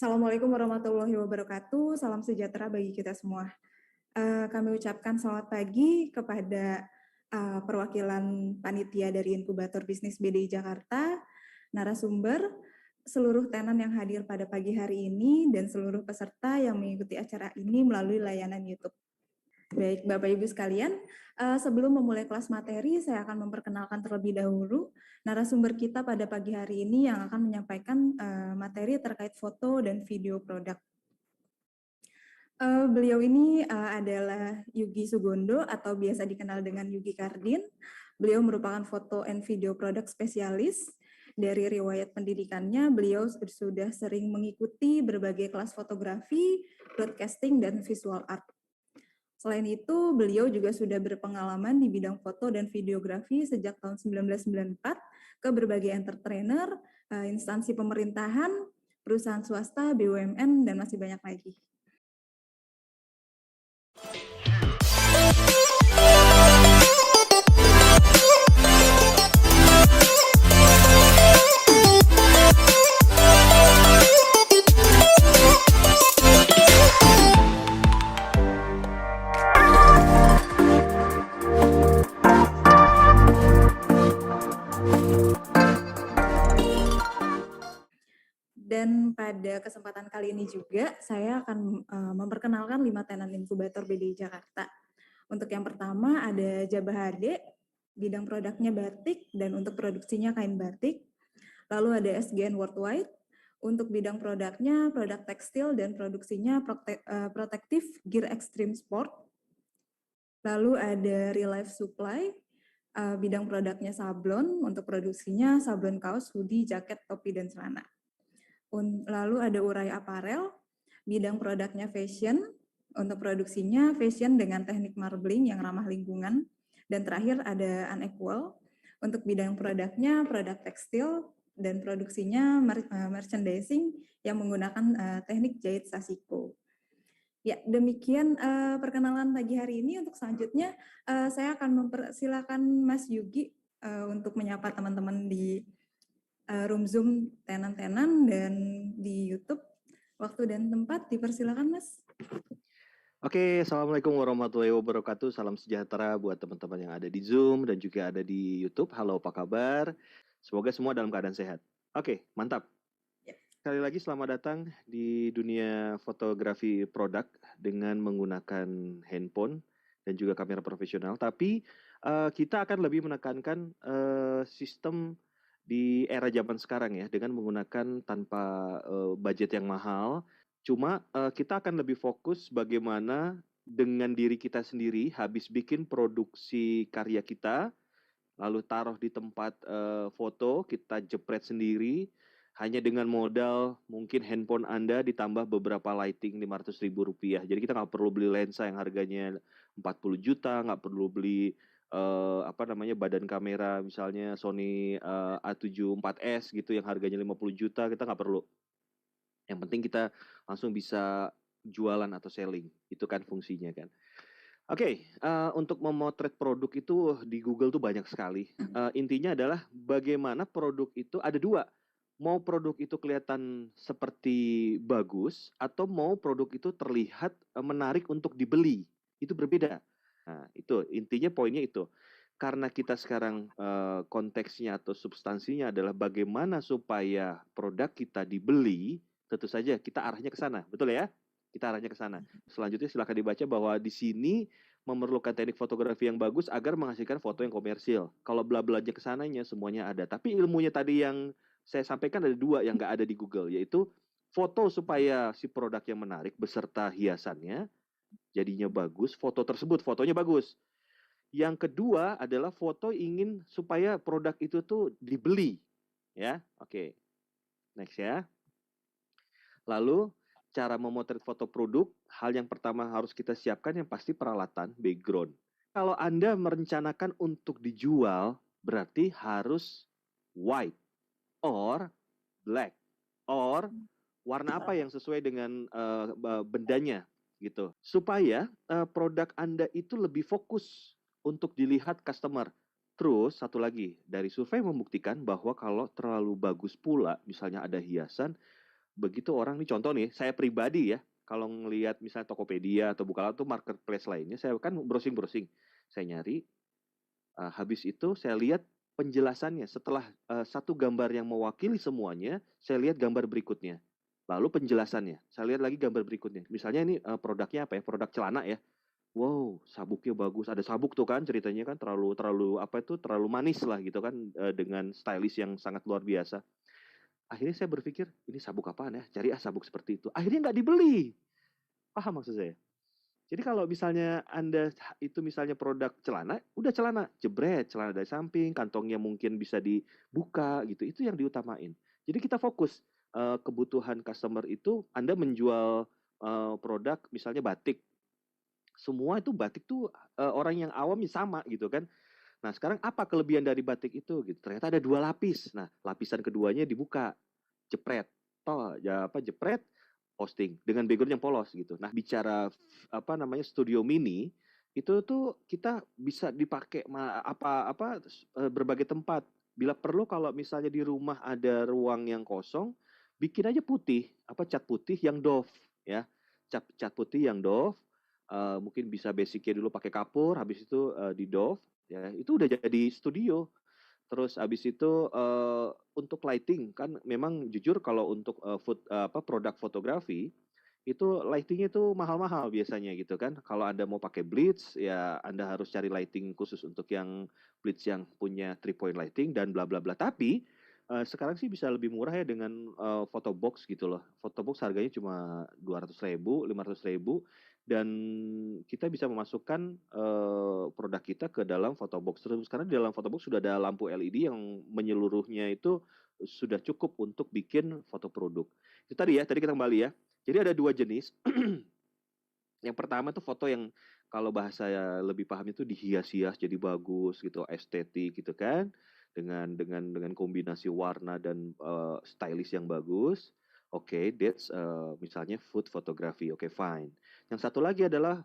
Assalamualaikum warahmatullahi wabarakatuh. Salam sejahtera bagi kita semua. Kami ucapkan selamat pagi kepada perwakilan panitia dari Inkubator Bisnis BDI Jakarta, narasumber, seluruh tenan yang hadir pada pagi hari ini, dan seluruh peserta yang mengikuti acara ini melalui layanan YouTube. Baik, Bapak Ibu sekalian, sebelum memulai kelas materi, saya akan memperkenalkan terlebih dahulu narasumber kita pada pagi hari ini yang akan menyampaikan materi terkait foto dan video produk. Beliau ini adalah Yugi Sugondo atau biasa dikenal dengan Yugi Kardin. Beliau merupakan foto and video product spesialis. Dari riwayat pendidikannya, beliau sudah sering mengikuti berbagai kelas fotografi, broadcasting, dan visual art. Selain itu, beliau juga sudah berpengalaman di bidang foto dan videografi sejak tahun 1994 ke berbagai entrepreneur, instansi pemerintahan, perusahaan swasta, BUMN, dan masih banyak lagi. Dan pada kesempatan kali ini juga, saya akan memperkenalkan 5 tenan inkubator BDI Jakarta. Untuk yang pertama ada Jabah HD, bidang produknya batik dan untuk produksinya kain batik. Lalu ada SGN Worldwide, untuk bidang produknya produk tekstil dan produksinya protektif gear extreme sport. Lalu ada Real Life Supply, bidang produknya sablon, untuk produksinya sablon kaos, hoodie, jaket, topi, dan celana. Lalu ada Urai Apparel, bidang produknya fashion, untuk produksinya fashion dengan teknik marbling yang ramah lingkungan. Dan terakhir ada Unequal, untuk bidang produknya produk tekstil dan produksinya merchandising yang menggunakan teknik jahit sasiko. Ya, demikian perkenalan pagi hari ini. Untuk selanjutnya saya akan mempersilakan Mas Yugi untuk menyapa teman-teman di room Zoom tenan-tenan dan di YouTube. Waktu dan tempat dipersilakan, Mas. Oke, Assalamualaikum warahmatullahi wabarakatuh. Salam sejahtera buat teman-teman yang ada di Zoom dan juga ada di YouTube. Halo, apa kabar? Semoga semua dalam keadaan sehat. Oke, mantap. Sekali lagi selamat datang di dunia fotografi produk dengan menggunakan handphone dan juga kamera profesional. Tapi kita akan lebih menekankan sistem di era zaman sekarang ya, dengan menggunakan tanpa budget yang mahal. Cuma kita akan lebih fokus bagaimana dengan diri kita sendiri habis bikin produksi karya kita, lalu taruh di tempat foto, kita jepret sendiri, hanya dengan modal mungkin handphone Anda ditambah beberapa lighting Rp500.000. Jadi kita nggak perlu beli lensa yang harganya 40 juta, nggak perlu beli badan kamera misalnya Sony A7 4S gitu yang harganya 50 juta, kita nggak perlu. Yang penting kita langsung bisa jualan atau selling, itu kan fungsinya kan. Oke, untuk memotret produk itu di Google tuh banyak sekali. Intinya adalah bagaimana produk itu ada dua. Mau produk itu kelihatan seperti bagus atau mau produk itu terlihat menarik untuk dibeli. Itu berbeda. Nah, itu intinya poinnya itu. Karena kita sekarang konteksnya atau substansinya adalah bagaimana supaya produk kita dibeli, tentu saja kita arahnya ke sana. Betul ya? Kita arahnya ke sana. Selanjutnya silakan dibaca bahwa di sini memerlukan teknik fotografi yang bagus agar menghasilkan foto yang komersil. Kalau bla-blanya ke sananya semuanya ada. Tapi ilmunya tadi yang saya sampaikan ada dua yang nggak ada di Google, yaitu foto supaya si produk yang menarik beserta hiasannya jadinya bagus, foto tersebut fotonya bagus. Yang kedua adalah foto ingin supaya produk itu tuh dibeli. Ya, oke. Next ya. Lalu cara memotret foto produk, hal yang pertama harus kita siapkan yang pasti peralatan, background. Kalau Anda merencanakan untuk dijual, berarti harus white or black or warna apa yang sesuai dengan bendanya gitu. Supaya produk Anda itu lebih fokus untuk dilihat customer. Terus satu lagi, dari survei membuktikan bahwa kalau terlalu bagus pula, misalnya ada hiasan, begitu orang nih contoh nih, saya pribadi ya, kalau ngelihat misalnya Tokopedia atau Bukalapak tuh marketplace lainnya, saya kan browsing-browsing, saya nyari, habis itu saya lihat penjelasannya. Setelah satu gambar yang mewakili semuanya, saya lihat gambar berikutnya. Lalu penjelasannya, saya lihat lagi gambar berikutnya. Misalnya ini produknya apa ya? Produk celana ya. Wow, sabuknya bagus. Ada sabuk tuh kan ceritanya kan terlalu terlalu apa itu terlalu manis lah gitu kan dengan stylish yang sangat luar biasa. Akhirnya saya berpikir ini sabuk apaan ya? Cari sabuk seperti itu. Akhirnya nggak dibeli. Paham maksud saya? Jadi kalau misalnya Anda itu misalnya produk celana, udah celana, jebret, celana dari samping, kantongnya mungkin bisa dibuka gitu. Itu yang diutamain. Jadi kita fokus kebutuhan customer itu Anda menjual produk misalnya batik. Semua itu batik tuh orang yang awam sama gitu kan. Nah, sekarang apa kelebihan dari batik itu gitu? Ternyata ada dua lapis. Nah, lapisan keduanya dibuka, jepret. Toh, ya apa jepret, posting dengan background yang polos gitu. Nah, bicara apa namanya studio mini itu tuh kita bisa dipakai apa berbagai tempat. Bila perlu kalau misalnya di rumah ada ruang yang kosong, bikin aja putih, apa cat putih yang doff ya. Cat putih yang doff, mungkin bisa basicnya dulu pakai kapur, habis itu di doff ya itu udah jadi studio. Terus habis itu untuk lighting kan memang jujur kalau untuk apa produk fotografi itu lightingnya itu mahal-mahal biasanya gitu kan. Kalau Anda mau pakai blitz ya Anda harus cari lighting khusus untuk yang blitz yang punya 3 point lighting dan bla bla bla. Tapi sekarang sih bisa lebih murah ya dengan photo box gitu loh. Photo box harganya cuma 200.000, 500.000 dan kita bisa memasukkan produk kita ke dalam photo box terus karena di dalam photo box sudah ada lampu LED yang menyeluruhnya itu sudah cukup untuk bikin foto produk. Itu tadi ya, tadi kita kembali ya. Jadi ada dua jenis. Yang pertama tuh foto yang kalau bahasa lebih paham itu dihias-hias jadi bagus gitu, estetik gitu kan, dengan kombinasi warna dan stylish yang bagus. Oke, that's misalnya food photography. Oke, fine. Yang satu lagi adalah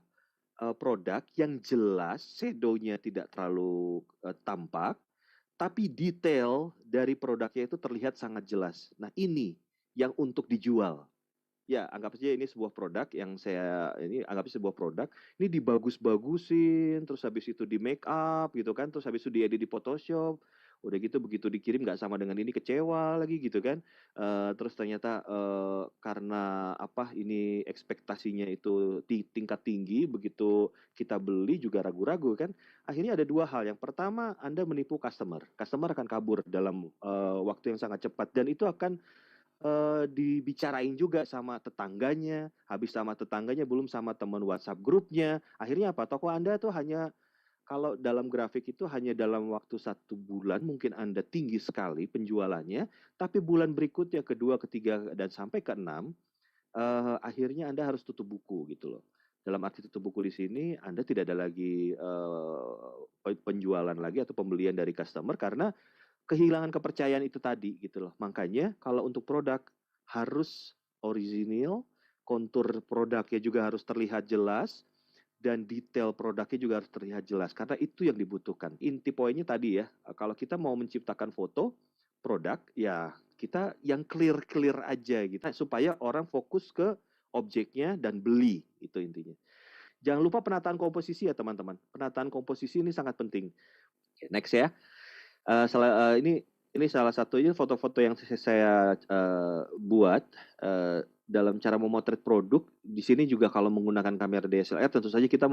produk yang jelas shadow-nya tidak terlalu tampak, tapi detail dari produknya itu terlihat sangat jelas. Nah, ini yang untuk dijual. Ya, anggap saja ini sebuah produk yang saya ini anggap sebuah produk, ini dibagus-bagusin, terus habis itu di make up gitu kan, terus habis itu diedit di Photoshop, udah gitu begitu dikirim nggak sama dengan ini kecewa lagi gitu kan. Terus ternyata karena apa ini ekspektasinya itu tingkat tinggi, begitu kita beli juga ragu-ragu kan. Akhirnya ada dua hal. Yang pertama, Anda menipu customer. Customer akan kabur dalam waktu yang sangat cepat dan itu akan dibicarain juga sama tetangganya, habis sama tetangganya belum sama teman WhatsApp grupnya. Akhirnya apa? Toko Anda tuh hanya kalau dalam grafik itu hanya dalam waktu 1 bulan mungkin Anda tinggi sekali penjualannya, tapi bulan berikutnya kedua, ketiga, dan sampai keenam, akhirnya Anda harus tutup buku gitu loh. Dalam arti tutup buku di sini Anda tidak ada lagi penjualan lagi atau pembelian dari customer karena kehilangan kepercayaan itu tadi gitu loh. Makanya kalau untuk produk harus orisinil, kontur produknya juga harus terlihat jelas dan detail produknya juga harus terlihat jelas karena itu yang dibutuhkan. Inti poinnya tadi ya, kalau kita mau menciptakan foto produk ya kita yang clear-clear aja gitu supaya orang fokus ke objeknya dan beli itu intinya. Jangan lupa penataan komposisi ya teman-teman. Penataan komposisi ini sangat penting. Next ya. Ini salah satunya foto-foto yang saya buat dalam cara memotret produk. Di sini juga kalau menggunakan kamera DSLR tentu saja kita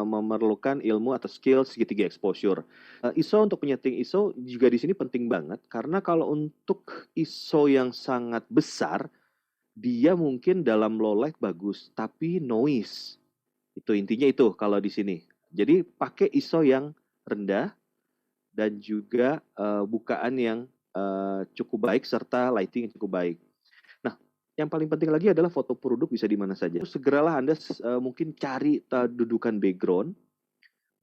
memerlukan ilmu atau skill segitiga exposure. ISO untuk penyeting ISO juga di sini penting banget karena kalau untuk ISO yang sangat besar dia mungkin dalam low light bagus tapi noise. Itu intinya itu kalau di sini. Jadi pakai ISO yang rendah dan juga bukaan yang cukup baik serta lighting yang cukup baik. Nah, yang paling penting lagi adalah foto produk bisa di mana saja. Segeralah Anda mungkin cari dudukan background,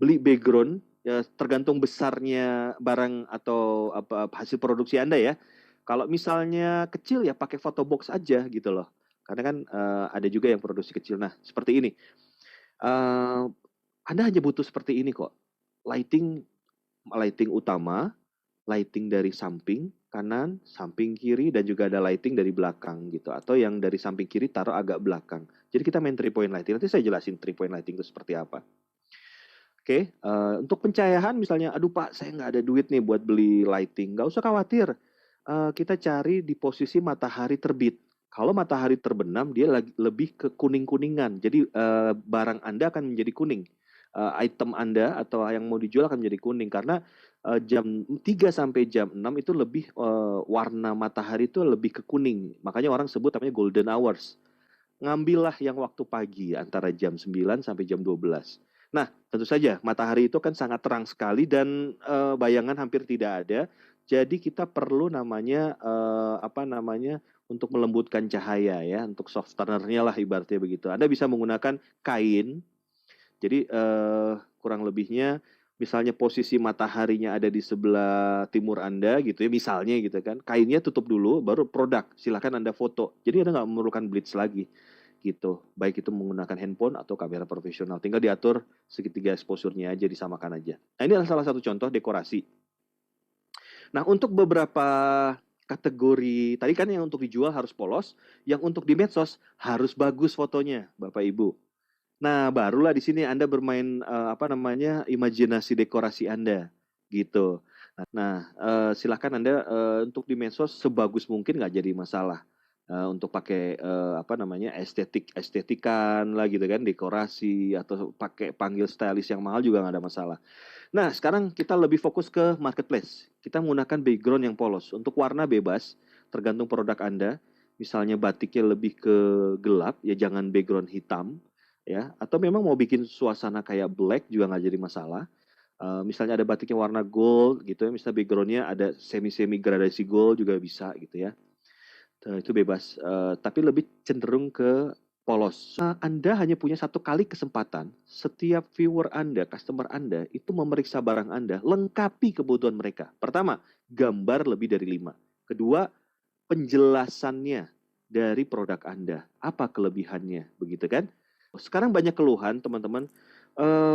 beli background ya tergantung besarnya barang atau apa hasil produksi Anda ya. Kalau misalnya kecil ya pakai photo box aja gitu loh. Karena kan ada juga yang produksi kecil. Nah, seperti ini. Anda hanya butuh seperti ini kok. Lighting lighting utama, lighting dari samping, kanan, samping kiri, dan juga ada lighting dari belakang gitu. Atau yang dari samping kiri taruh agak belakang. Jadi kita main 3-point lighting. Nanti saya jelasin 3-point lighting itu seperti apa. Oke, untuk pencahayaan misalnya, aduh Pak, saya nggak ada duit nih buat beli lighting. Nggak usah khawatir, kita cari di posisi matahari terbit. Kalau matahari terbenam, dia lebih ke kuning-kuningan. Jadi barang Anda akan menjadi kuning. Item Anda atau yang mau dijual akan menjadi kuning. Karena jam 3 sampai jam 6 itu lebih warna matahari itu lebih ke kuning. Makanya orang sebut namanya golden hours. Ngambillah yang waktu pagi antara jam 9 sampai jam 12. Nah, tentu saja matahari itu kan sangat terang sekali dan bayangan hampir tidak ada. Jadi kita perlu namanya apa namanya untuk melembutkan cahaya ya, untuk softenernya lah ibaratnya begitu. Anda bisa menggunakan kain. Jadi kurang lebihnya misalnya posisi mataharinya ada di sebelah timur Anda gitu ya, misalnya gitu kan. Kainnya tutup dulu baru produk. Silakan Anda foto. Jadi Anda nggak memerlukan blitz lagi gitu. Baik itu menggunakan handphone atau kamera profesional. Tinggal diatur segitiga exposure-nya aja, disamakan aja. Nah, ini adalah salah satu contoh dekorasi. Nah, untuk beberapa kategori, tadi kan yang untuk dijual harus polos, yang untuk di medsos harus bagus fotonya, Bapak Ibu. Nah, barulah di sini Anda bermain apa namanya, imajinasi dekorasi Anda gitu. Nah, silakan Anda untuk di medsos sebagus mungkin nggak jadi masalah. Untuk pakai apa namanya, estetikan lah gitu kan, dekorasi atau pakai panggil stylist yang mahal juga nggak ada masalah. Nah, sekarang kita lebih fokus ke marketplace. Kita menggunakan background yang polos. Untuk warna bebas, tergantung produk Anda. Misalnya batiknya lebih ke gelap, ya jangan background hitam ya. Atau memang mau bikin suasana kayak black juga nggak jadi masalah. Misalnya ada batik yang warna gold gitu ya, misalnya backgroundnya ada semi-semi gradasi gold juga bisa gitu ya. Itu bebas, tapi lebih cenderung ke polos. Anda hanya punya satu kali kesempatan, setiap viewer Anda, customer Anda, itu memeriksa barang Anda, lengkapi kebutuhan mereka. Pertama, gambar lebih dari 5. Kedua, penjelasannya dari produk Anda. Apa kelebihannya, begitu kan? Sekarang banyak keluhan, teman-teman.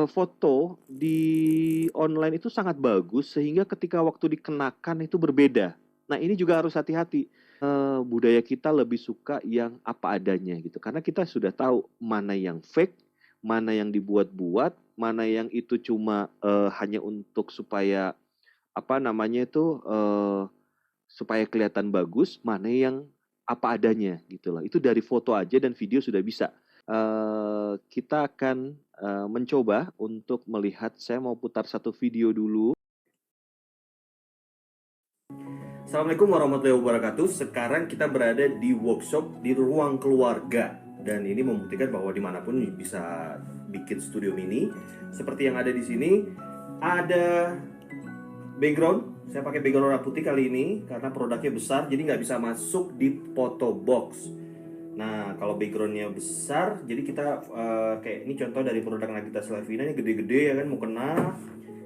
Foto di online itu sangat bagus, sehingga ketika waktu dikenakan itu berbeda. Nah, ini juga harus hati-hati. Budaya kita lebih suka yang apa adanya gitu. Karena kita sudah tahu mana yang fake, mana yang dibuat-buat, mana yang itu cuma hanya untuk supaya apa namanya itu supaya kelihatan bagus, mana yang apa adanya gitu loh. Itu dari foto aja dan video sudah bisa. Kita akan mencoba untuk melihat, saya mau putar satu video dulu. Assalamualaikum warahmatullahi wabarakatuh. Sekarang kita berada di workshop di ruang keluarga. Dan ini membuktikan bahwa dimanapun bisa bikin studio mini. Seperti yang ada di sini, ada background. Saya pakai background warna putih kali ini karena produknya besar, jadi nggak bisa masuk di photo box. Nah, kalau backgroundnya besar, jadi kita kayak ini contoh dari produk Nagita Slavina, ini gede-gede ya kan, mukena.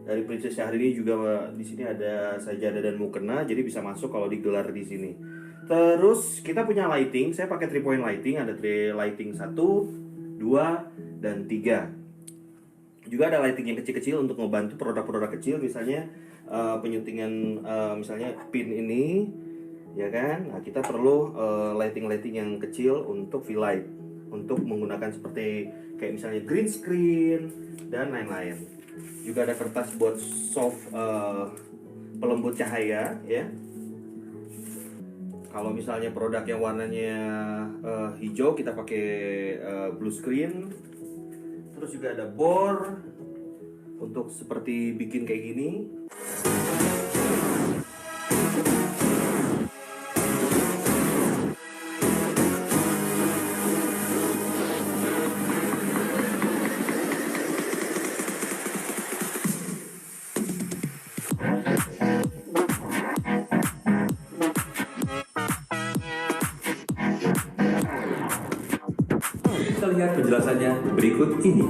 Dari Princess Syahrini juga di sini ada sajadah dan mukena, jadi bisa masuk kalau digelar di sini. Terus kita punya lighting, saya pakai 3-point lighting, ada 3 lighting 1, 2, dan 3. Juga ada lighting yang kecil-kecil untuk membantu produk-produk kecil, misalnya penyuntingan misalnya pin ini, ya kan. Nah, kita perlu lighting-lighting yang kecil untuk V-light, untuk menggunakan seperti kayak misalnya green screen dan lain-lain. Juga ada kertas buat soft pelembut cahaya ya. Kalau misalnya produk yang warnanya hijau, kita pakai blue screen. Terus juga ada bor untuk seperti bikin kayak gini. Kita lihat penjelasannya berikut ini.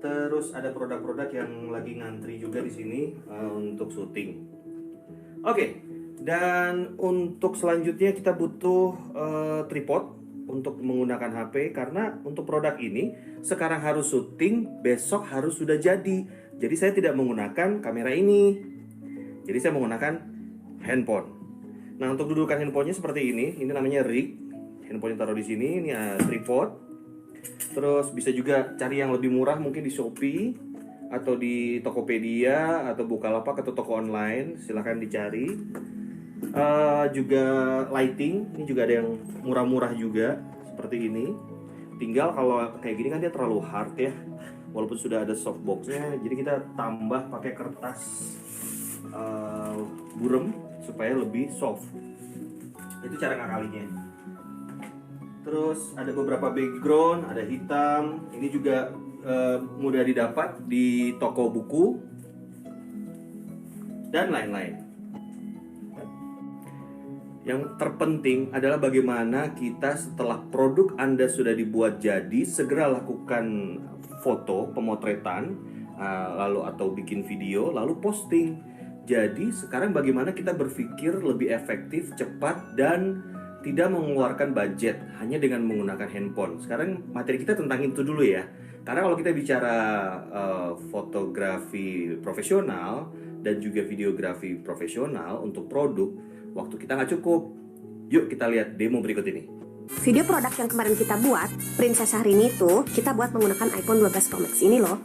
Terus ada produk-produk yang lagi ngantri juga di sini untuk syuting. Oke, dan untuk selanjutnya kita butuh tripod untuk menggunakan HP karena untuk produk ini sekarang harus syuting, besok harus sudah jadi. Jadi saya tidak menggunakan kamera ini. Jadi saya menggunakan handphone. Nah, untuk dudukan handphonenya seperti ini namanya rig. Handphonenya taruh di sini, ini tripod. Terus bisa juga cari yang lebih murah mungkin di Shopee atau di Tokopedia atau Bukalapak atau toko online, silahkan dicari. Juga lighting, ini juga ada yang murah-murah juga seperti ini. Tinggal kalau kayak gini kan dia terlalu hard ya, walaupun sudah ada softboxnya, jadi kita tambah pakai kertas burem supaya lebih soft. Itu cara ngakalinya. Terus ada beberapa background, ada hitam. Ini juga mudah didapat di toko buku dan lain-lain. Yang terpenting adalah bagaimana kita setelah produk Anda sudah dibuat jadi, segera lakukan foto pemotretan, lalu atau bikin video, lalu posting. Jadi sekarang bagaimana kita berpikir lebih efektif, cepat, dan tidak mengeluarkan budget hanya dengan menggunakan handphone. Sekarang materi kita tentang itu dulu ya. Karena kalau kita bicara fotografi profesional dan juga videografi profesional untuk produk, waktu kita nggak cukup. Yuk kita lihat demo berikut ini. Video produk yang kemarin kita buat, Princess Syahrini itu, kita buat menggunakan iPhone 12 Pro Max ini loh.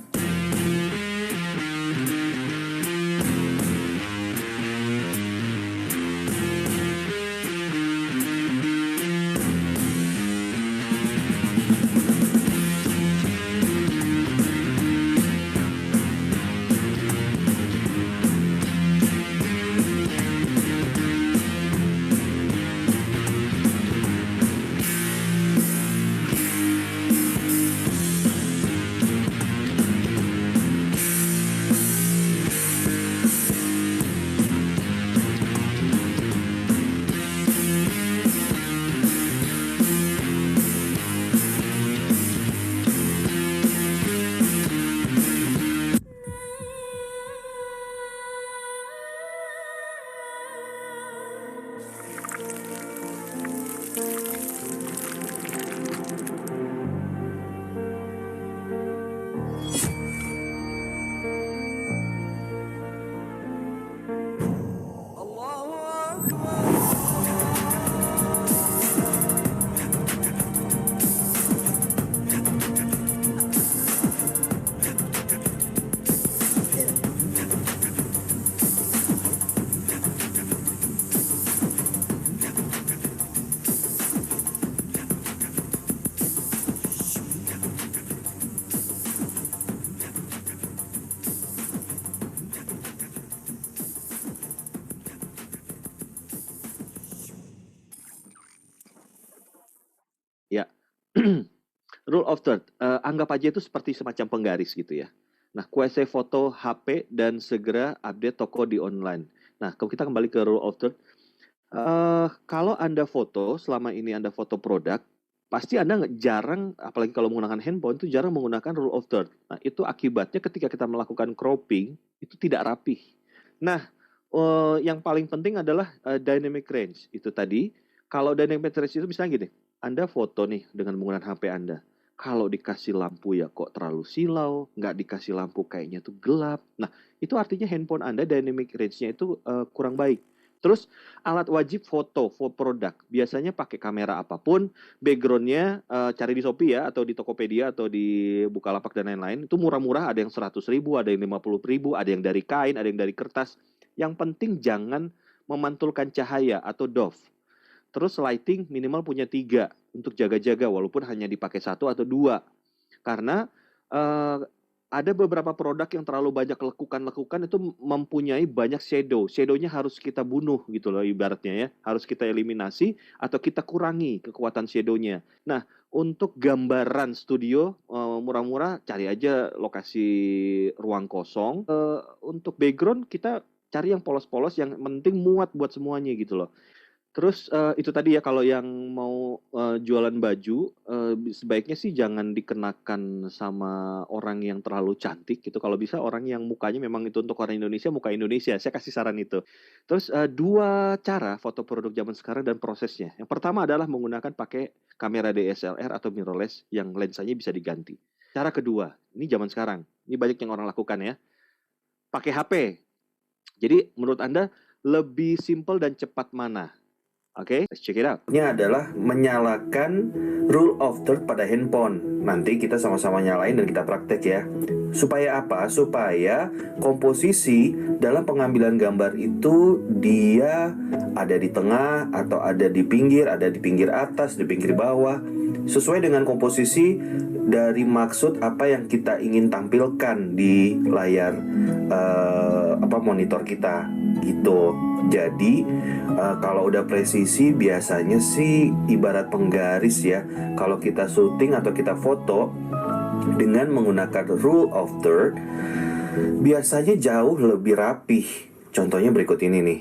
Ya, rule of third, anggap aja itu seperti semacam penggaris gitu ya. Nah, kuasai foto HP dan segera update toko di online. Nah, kalau kita kembali ke rule of third, kalau Anda foto, selama ini Anda foto produk, pasti Anda jarang, apalagi kalau menggunakan handphone, itu jarang menggunakan rule of third. Nah, itu akibatnya ketika kita melakukan cropping, itu tidak rapih. Nah, yang paling penting adalah dynamic range. Itu tadi, kalau dynamic range itu misalnya gini, Anda foto nih dengan menggunakan HP Anda. Kalau dikasih lampu ya kok terlalu silau, nggak dikasih lampu kayaknya tuh gelap. Nah, itu artinya handphone Anda dynamic range-nya itu kurang baik. Terus alat wajib foto produk, biasanya pakai kamera apapun, background-nya cari di Shopee ya, atau di Tokopedia, atau di Bukalapak dan lain-lain. Itu murah-murah, ada yang 100.000, ada yang 50.000, ada yang dari kain, ada yang dari kertas. Yang penting jangan memantulkan cahaya atau doff. Terus lighting minimal punya 3 untuk jaga-jaga, walaupun hanya dipakai 1 atau 2. Karena ada beberapa produk yang terlalu banyak lekukan-lekukan itu mempunyai banyak shadow. Shadow-nya harus kita bunuh gitu loh ibaratnya ya. Harus kita eliminasi atau kita kurangi kekuatan shadow-nya. Nah, untuk gambaran studio murah-murah cari aja lokasi ruang kosong. Untuk background kita cari yang polos-polos yang penting muat buat semuanya gitu loh. Terus itu tadi ya, kalau yang mau jualan baju, sebaiknya sih jangan dikenakan sama orang yang terlalu cantik gitu. Kalau bisa orang yang mukanya memang itu untuk orang Indonesia, muka Indonesia. Saya kasih saran itu. Terus 2 cara foto produk zaman sekarang dan prosesnya. Yang pertama adalah menggunakan pakai kamera DSLR atau mirrorless yang lensanya bisa diganti. Cara kedua, ini zaman sekarang. Ini banyak yang orang lakukan ya. Pakai HP. Jadi menurut Anda lebih simpel dan cepat mana? Oke, let's check it out. Ini adalah menyalakan rule of third pada handphone. Nanti kita sama-sama nyalain dan kita praktek ya. Supaya apa? Supaya komposisi dalam pengambilan gambar itu dia ada di tengah atau ada di pinggir atas, di pinggir bawah, sesuai dengan komposisi dari maksud apa yang kita ingin tampilkan di layar monitor kita gitu. Jadi kalau udah presisi biasanya sih ibarat penggaris ya. Kalau kita syuting atau kita foto dengan menggunakan rule of third, biasanya jauh lebih rapih. Contohnya berikut ini nih.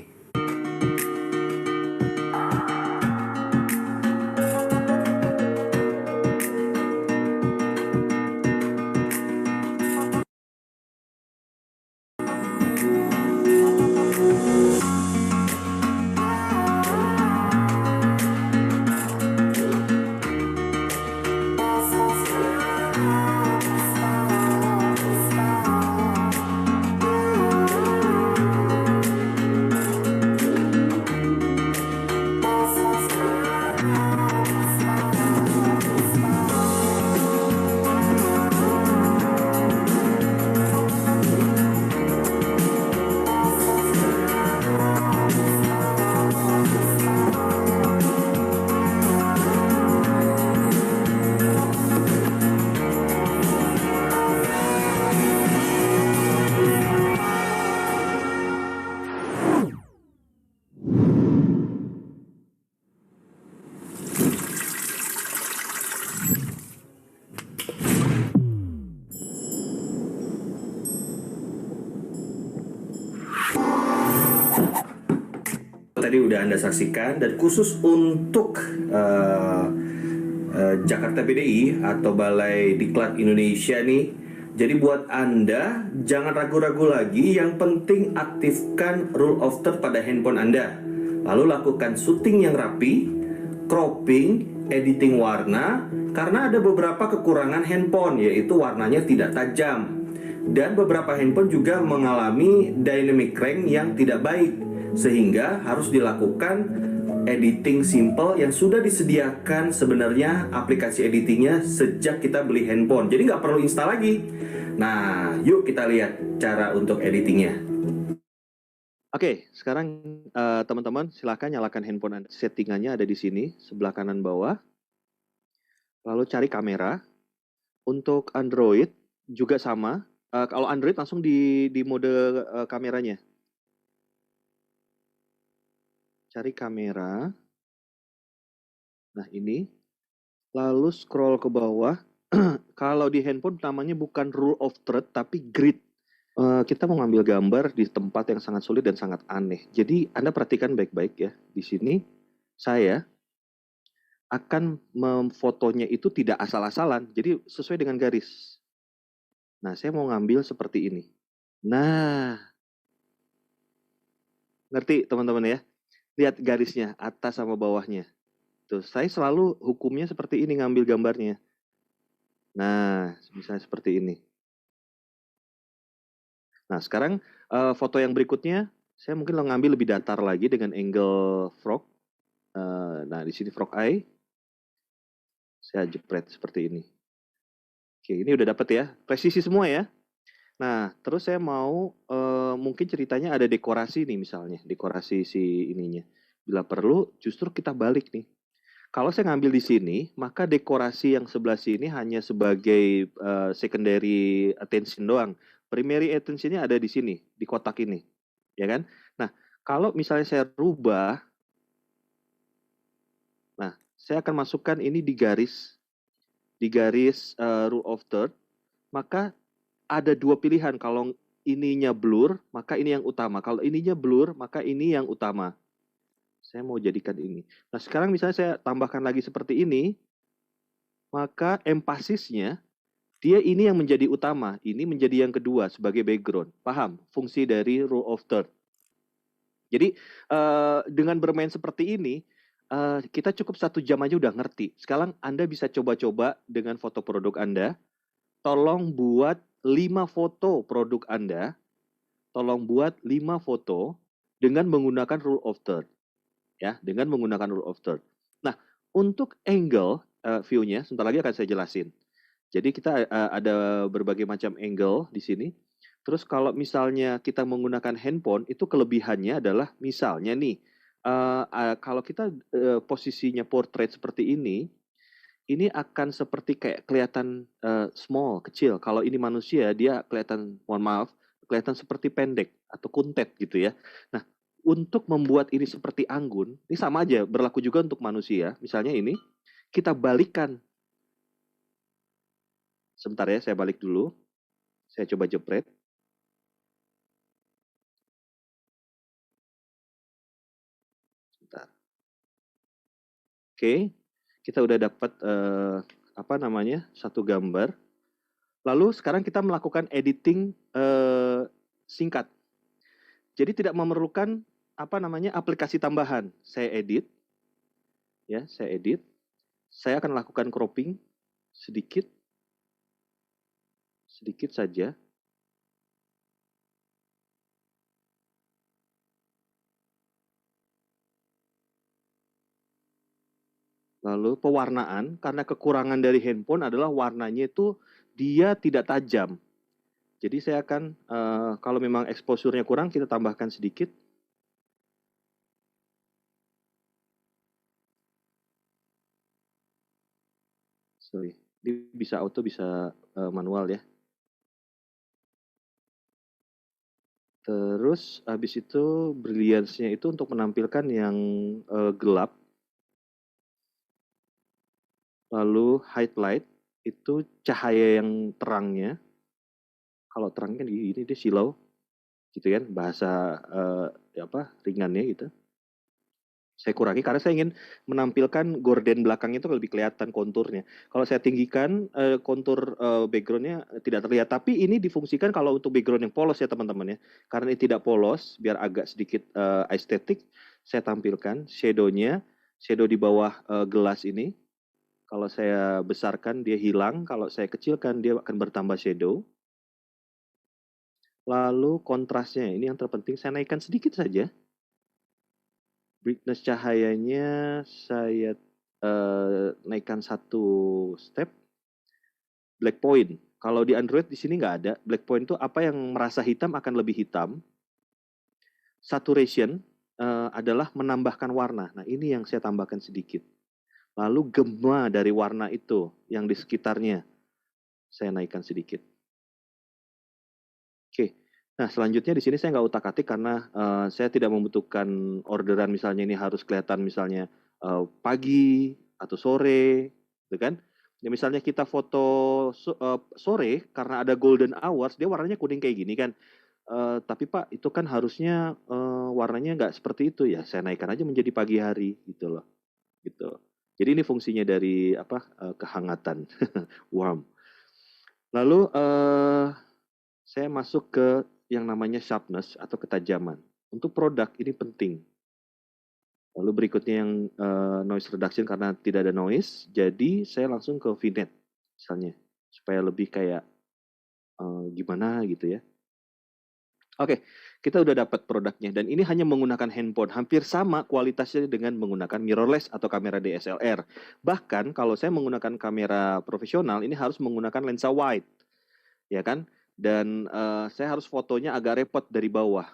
Tadi udah Anda saksikan, dan khusus untuk Jakarta BDI atau Balai Diklat Indonesia nih. Jadi buat Anda jangan ragu-ragu lagi, yang penting aktifkan rule of third pada handphone Anda. Lalu lakukan syuting yang rapi, cropping, editing warna, karena ada beberapa kekurangan handphone, yaitu warnanya tidak tajam. Dan beberapa handphone juga mengalami dynamic range yang tidak baik, sehingga harus dilakukan editing simple yang sudah disediakan sebenarnya aplikasi editingnya sejak kita beli handphone. Jadi nggak perlu install lagi. Nah, yuk kita lihat cara untuk editingnya. Oke, sekarang teman-teman silakan nyalakan handphone Anda. Settingannya ada di sini, sebelah kanan bawah. Lalu cari kamera. Untuk Android juga sama. Kalau Android langsung di mode kameranya. Cari kamera. Nah, ini. Lalu scroll ke bawah. Kalau di handphone namanya bukan rule of third, tapi grid. Kita mau ngambil gambar di tempat yang sangat sulit dan sangat aneh. Jadi Anda perhatikan baik-baik ya. Di sini saya akan memfotonya itu tidak asal-asalan. Jadi sesuai dengan garis. Nah, saya mau ngambil seperti ini. Nah, ngerti teman-teman ya? Lihat garisnya, atas sama bawahnya. Tuh, saya selalu hukumnya seperti ini ngambil gambarnya. Nah, misalnya seperti ini. Nah, sekarang foto yang berikutnya, saya mungkin ngambil lebih datar lagi dengan angle frog. Nah, di sini frog eye. Saya jepret seperti ini. Oke, ini udah dapet ya. Presisi semua ya. Nah, terus saya mau mungkin ceritanya ada dekorasi nih misalnya. Dekorasi si ininya. Bila perlu, justru kita balik nih. Kalau saya ngambil di sini, maka dekorasi yang sebelah sini hanya sebagai secondary attention doang. Primary attention-nya ada di sini, di kotak ini. Ya kan? Nah, kalau misalnya saya rubah, nah, saya akan masukkan ini di garis rule of third, maka ada 2 pilihan. Kalau ininya blur, maka ini yang utama. Kalau ininya blur, maka ini yang utama. Saya mau jadikan ini. Nah, sekarang misalnya saya tambahkan lagi seperti ini, maka empasisnya dia ini yang menjadi utama, ini menjadi yang kedua sebagai background. Paham fungsi dari rule of third? Jadi dengan bermain seperti ini, kita cukup 1 jam aja udah ngerti. Sekarang Anda bisa coba-coba dengan foto produk Anda. Tolong buat 5 foto produk Anda. Tolong buat 5 foto dengan menggunakan rule of third. Ya, dengan menggunakan rule of third. Nah, untuk angle view-nya, sebentar lagi akan saya jelasin. Jadi kita ada berbagai macam angle di sini. Terus kalau misalnya kita menggunakan handphone, itu kelebihannya adalah misalnya nih, kalau kita posisinya portrait seperti ini akan seperti kayak kelihatan small, kecil. Kalau ini manusia, dia kelihatan, mohon maaf, kelihatan seperti pendek atau kuntet gitu ya. Nah, untuk membuat ini seperti anggun, ini sama aja, berlaku juga untuk manusia. Misalnya ini, kita balikan. Sebentar ya, saya balik dulu. Saya coba jepret. Sebentar. Oke, kita udah dapat apa namanya, satu gambar. Lalu sekarang kita melakukan editing singkat. Jadi tidak memerlukan apa namanya aplikasi tambahan. Saya edit, ya, saya edit. Saya akan lakukan cropping sedikit, sedikit saja. Lalu pewarnaan, karena kekurangan dari handphone adalah warnanya itu dia tidak tajam. Jadi saya akan, kalau memang exposure-nya kurang, kita tambahkan sedikit. Sorry, ini bisa auto, bisa manual ya. Terus habis itu brilliance-nya itu untuk menampilkan yang gelap. Lalu highlight itu cahaya yang terangnya. Kalau terang kan gini, dia silau, gitu kan, bahasa ringannya gitu. Saya kurangi karena saya ingin menampilkan gorden belakangnya itu lebih kelihatan konturnya. Kalau saya tinggikan kontur background-nya tidak terlihat. Tapi ini difungsikan kalau untuk background yang polos ya teman-teman ya. Karena ini tidak polos, biar agak sedikit estetik, saya tampilkan shadow-nya, shadow di bawah gelas ini. Kalau saya besarkan dia hilang, kalau saya kecilkan dia akan bertambah shadow. Lalu kontrasnya, ini yang terpenting saya naikkan sedikit saja. Brightness cahayanya saya naikkan 1 step. Black point. Kalau di Android di sini nggak ada. Black point itu apa yang merasa hitam akan lebih hitam. Saturation adalah menambahkan warna. Nah, ini yang saya tambahkan sedikit. Lalu gema dari warna itu yang di sekitarnya saya naikkan sedikit. Oke. Nah, selanjutnya di sini saya nggak utak-atik karena saya tidak membutuhkan orderan misalnya ini harus kelihatan misalnya pagi atau sore, gitu kan? Ya, misalnya kita foto sore karena ada golden hours, dia warnanya kuning kayak gini kan. Tapi Pak, itu kan harusnya warnanya nggak seperti itu ya. Saya naikkan aja menjadi pagi hari gitu loh, gitu. Jadi ini fungsinya dari apa kehangatan, warm. Lalu saya masuk ke yang namanya sharpness atau ketajaman. Untuk produk ini penting. Lalu berikutnya yang noise reduction karena tidak ada noise, jadi saya langsung ke vignette misalnya, supaya lebih kayak gimana gitu ya. Oke, kita udah dapat produknya dan ini hanya menggunakan handphone, hampir sama kualitasnya dengan menggunakan mirrorless atau kamera DSLR. Bahkan kalau saya menggunakan kamera profesional, ini harus menggunakan lensa wide, ya kan? Dan saya harus fotonya agak repot dari bawah,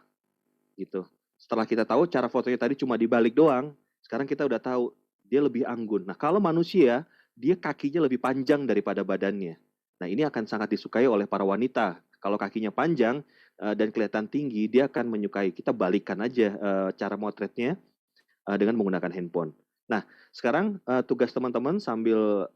gitu. Setelah kita tahu cara fotonya tadi cuma dibalik doang, sekarang kita udah tahu dia lebih anggun. Nah, kalau manusia, dia kakinya lebih panjang daripada badannya. Nah, ini akan sangat disukai oleh para wanita. Kalau kakinya panjang dan kelihatan tinggi, dia akan menyukai. Kita balikan aja cara motretnya dengan menggunakan handphone. Nah, sekarang tugas teman-teman sambil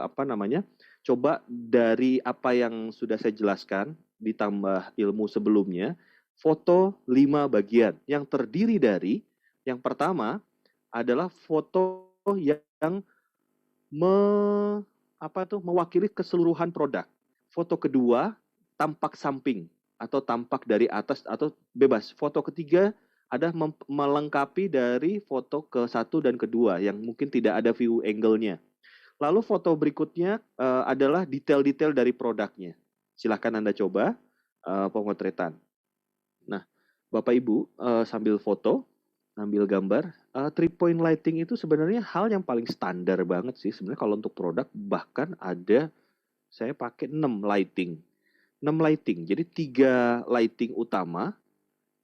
apa namanya, coba dari apa yang sudah saya jelaskan, ditambah ilmu sebelumnya, foto 5 bagian yang terdiri dari Yang pertama adalah foto yang me mewakili keseluruhan produk. Foto kedua, tampak samping atau tampak dari atas atau bebas. Foto ketiga ada melengkapi dari foto ke-1 dan kedua yang mungkin tidak ada view angle-nya. Lalu foto berikutnya adalah detail-detail dari produknya. Silahkan Anda coba pemotretan. Nah, Bapak Ibu sambil foto, sambil gambar, 3-point lighting itu sebenarnya hal yang paling standar banget sih sebenarnya kalau untuk produk, bahkan ada saya pakai 6 lighting. 6 lighting, jadi 3 lighting utama,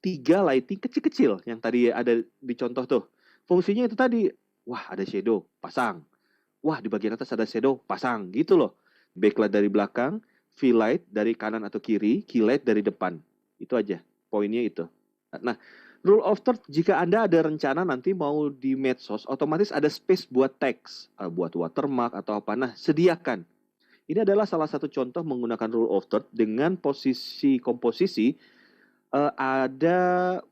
3 lighting kecil-kecil yang tadi ada di contoh tuh. Fungsinya itu tadi, wah ada shadow, pasang. Wah di bagian atas ada shadow, pasang, gitu loh. Backlight dari belakang, V-light dari kanan atau kiri, keylight dari depan. Itu aja, poinnya itu. Nah, rule of third, jika Anda ada rencana nanti mau di medsos, otomatis ada space buat teks, buat watermark atau apa. Nah, sediakan. Ini adalah salah satu contoh menggunakan rule of third dengan posisi komposisi ada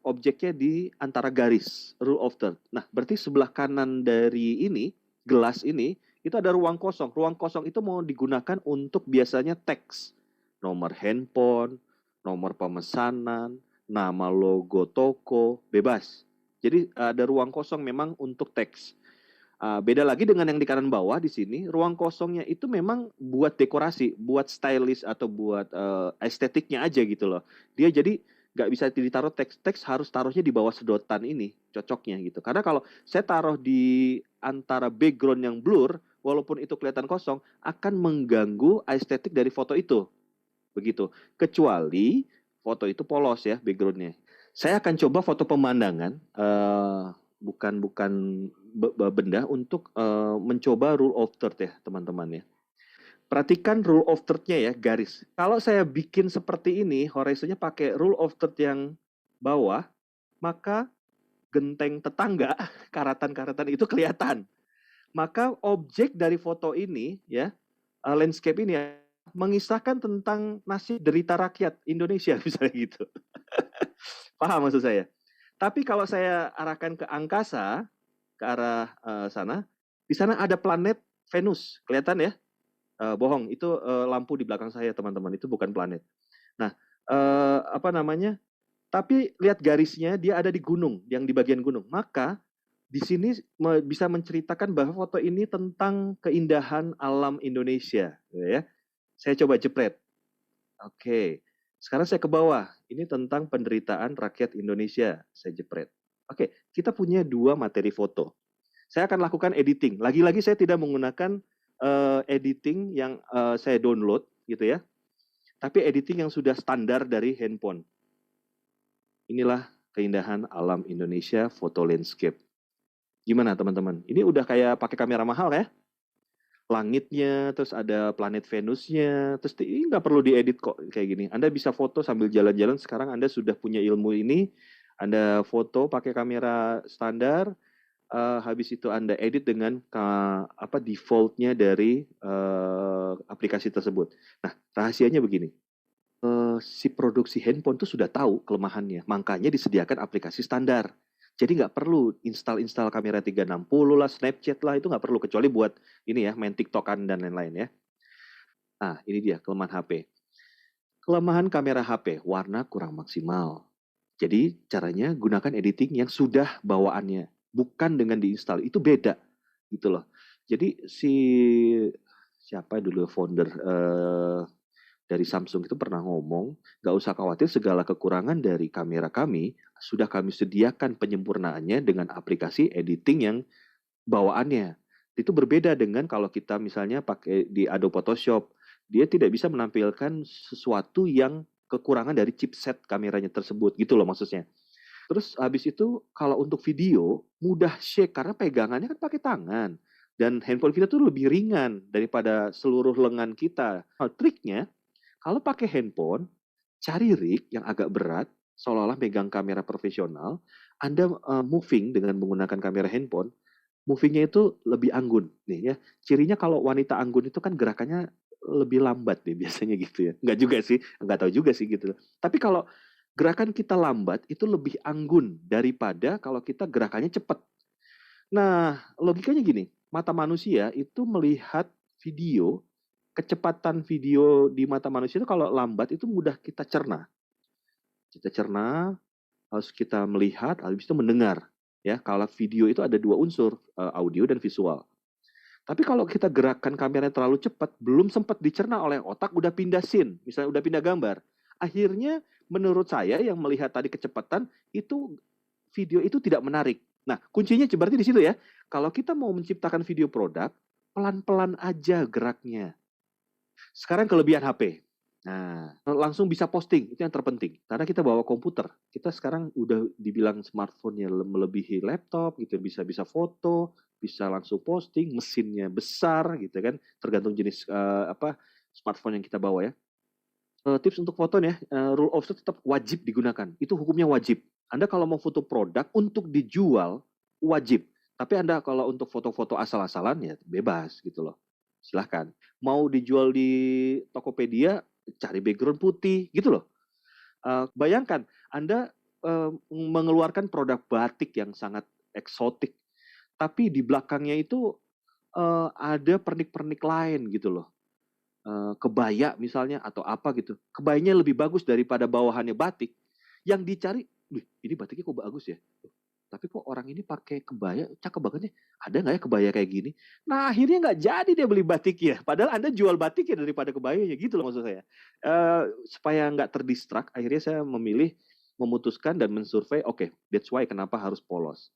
objeknya di antara garis, rule of third. Nah, berarti sebelah kanan dari ini, gelas ini, itu ada ruang kosong. Ruang kosong itu mau digunakan untuk biasanya teks. Nomor handphone, nomor pemesanan, nama logo toko, bebas. Jadi ada ruang kosong memang untuk teks. Beda lagi dengan yang di kanan bawah di sini, ruang kosongnya itu memang buat dekorasi, buat stylish atau buat estetiknya aja gitu loh. Dia jadi nggak bisa ditaruh teks, teks harus taruhnya di bawah sedotan ini, cocoknya gitu. Karena kalau saya taruh di antara background yang blur, walaupun itu kelihatan kosong, akan mengganggu estetik dari foto itu. Begitu. Kecuali foto itu polos ya backgroundnya. Saya akan coba foto pemandangan, bukan benda untuk mencoba rule of third ya teman-teman ya. Perhatikan rule of third-nya ya, garis. Kalau saya bikin seperti ini, horizonnya pakai rule of third yang bawah, maka genteng tetangga, karatan-karatan itu kelihatan. Maka objek dari foto ini ya, landscape ini ya, mengisahkan tentang nasib derita rakyat Indonesia misalnya gitu. Paham maksud saya? Tapi kalau saya arahkan ke angkasa, ke arah sana, di sana ada planet Venus, kelihatan ya? Bohong, itu lampu di belakang saya teman-teman, itu bukan planet. Nah, apa namanya? Tapi lihat garisnya, dia ada di gunung, yang di bagian gunung. Maka di sini bisa menceritakan bahwa foto ini tentang keindahan alam Indonesia, ya. Saya coba jepret. Oke, sekarang saya ke bawah. Ini tentang penderitaan rakyat Indonesia. Saya jepret. Oke, kita punya 2 materi foto. Saya akan lakukan editing. Lagi-lagi saya tidak menggunakan editing yang saya download, gitu ya. Tapi editing yang sudah standar dari handphone. Inilah keindahan alam Indonesia foto landscape. Gimana teman-teman? Ini udah kayak pakai kamera mahal ya? Langitnya, terus ada planet Venusnya, terus ini nggak perlu diedit kok kayak gini. Anda bisa foto sambil jalan-jalan, sekarang Anda sudah punya ilmu ini, Anda foto pakai kamera standar, habis itu Anda edit dengan default-nya dari aplikasi tersebut. Nah, rahasianya begini. Si produksi handphone tuh sudah tahu kelemahannya, makanya disediakan aplikasi standar. Jadi nggak perlu install kamera 360 lah, Snapchat lah, itu nggak perlu, kecuali buat ini ya, main TikTokan dan lain-lain ya. Nah, ini dia kelemahan HP. Kelemahan kamera HP, warna kurang maksimal. Jadi caranya gunakan editing yang sudah bawaannya, bukan dengan diinstal, itu beda gitu loh. Jadi siapa dulu founder dari Samsung itu pernah ngomong, nggak usah khawatir, segala kekurangan dari kamera kami sudah kami sediakan penyempurnaannya dengan aplikasi editing yang bawaannya. Itu berbeda dengan kalau kita misalnya pakai di Adobe Photoshop, dia tidak bisa menampilkan sesuatu yang kekurangan dari chipset kameranya tersebut, gitu loh maksudnya. Terus habis itu kalau untuk video mudah shake karena pegangannya kan pakai tangan, dan handphone kita tuh lebih ringan daripada seluruh lengan kita. Nah, triknya kalau pakai handphone, cari rig yang agak berat, seolah-olah megang kamera profesional, Anda moving dengan menggunakan kamera handphone, movingnya itu lebih anggun. Nih ya, cirinya kalau wanita anggun itu kan gerakannya lebih lambat nih biasanya gitu ya. Nggak juga sih, nggak tahu juga sih gitu. Tapi kalau gerakan kita lambat itu lebih anggun daripada kalau kita gerakannya cepat. Nah, logikanya gini, mata manusia itu melihat video, kecepatan video di mata manusia itu kalau lambat itu mudah kita cerna. Kita cerna, harus kita melihat, habis itu mendengar. Ya, kalau video itu ada dua unsur, audio dan visual. Tapi kalau kita gerakan kameranya terlalu cepat, belum sempat dicerna oleh otak, udah pindah scene, misalnya udah pindah gambar. Akhirnya, menurut saya yang melihat tadi kecepatan, itu video itu tidak menarik. Nah, kuncinya berarti di situ ya. Kalau kita mau menciptakan video produk, pelan-pelan aja geraknya. Sekarang kelebihan HP. Nah, langsung bisa posting, itu yang terpenting. Karena kita bawa komputer. Kita sekarang udah dibilang smartphone-nya melebihi laptop, gitu. Bisa foto, bisa langsung posting, mesinnya besar, gitu kan. Tergantung jenis smartphone yang kita bawa ya. Tips untuk foto nih, rule of thumb tetap wajib digunakan. Itu hukumnya wajib. Anda kalau mau foto produk untuk dijual, wajib. Tapi Anda kalau untuk foto-foto asal-asalan, ya bebas gitu loh. Silahkan. Mau dijual di Tokopedia, cari background putih, gitu loh. Bayangkan, Anda mengeluarkan produk batik yang sangat eksotik, tapi di belakangnya itu ada pernik-pernik lain gitu loh. Kebaya misalnya atau apa gitu. Kebayanya lebih bagus daripada bawahannya batik. Yang dicari, ini batiknya kok bagus ya? Tapi kok orang ini pakai kebaya, cakep banget nih. Ada nggak ya kebaya kayak gini? Nah akhirnya nggak jadi dia beli batik ya. Padahal Anda jual batik ya daripada kebayanya gitu loh maksud saya. Supaya nggak terdistrak, akhirnya saya memutuskan dan mensurvei, oke, that's why kenapa harus polos.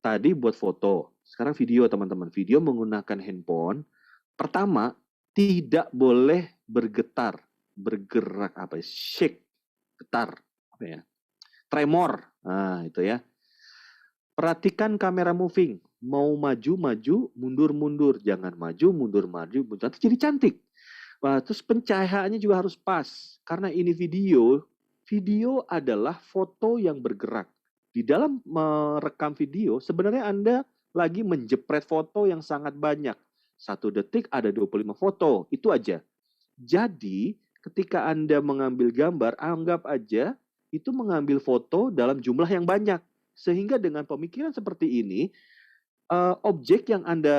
Tadi buat foto, sekarang video teman-teman. Video menggunakan handphone, pertama, tidak boleh bergetar, bergerak apa ya, shake, getar, apa ya, tremor, nah itu ya. Perhatikan kamera moving, mau maju, mundur, jangan maju, mundur, nanti jadi cantik. Wah, terus pencahayaannya juga harus pas, karena ini video adalah foto yang bergerak. Di dalam merekam video, sebenarnya Anda lagi menjepret foto yang sangat banyak. 1 detik ada 25 foto, itu aja. Jadi, ketika Anda mengambil gambar, anggap aja itu mengambil foto dalam jumlah yang banyak. Sehingga dengan pemikiran seperti ini, objek yang Anda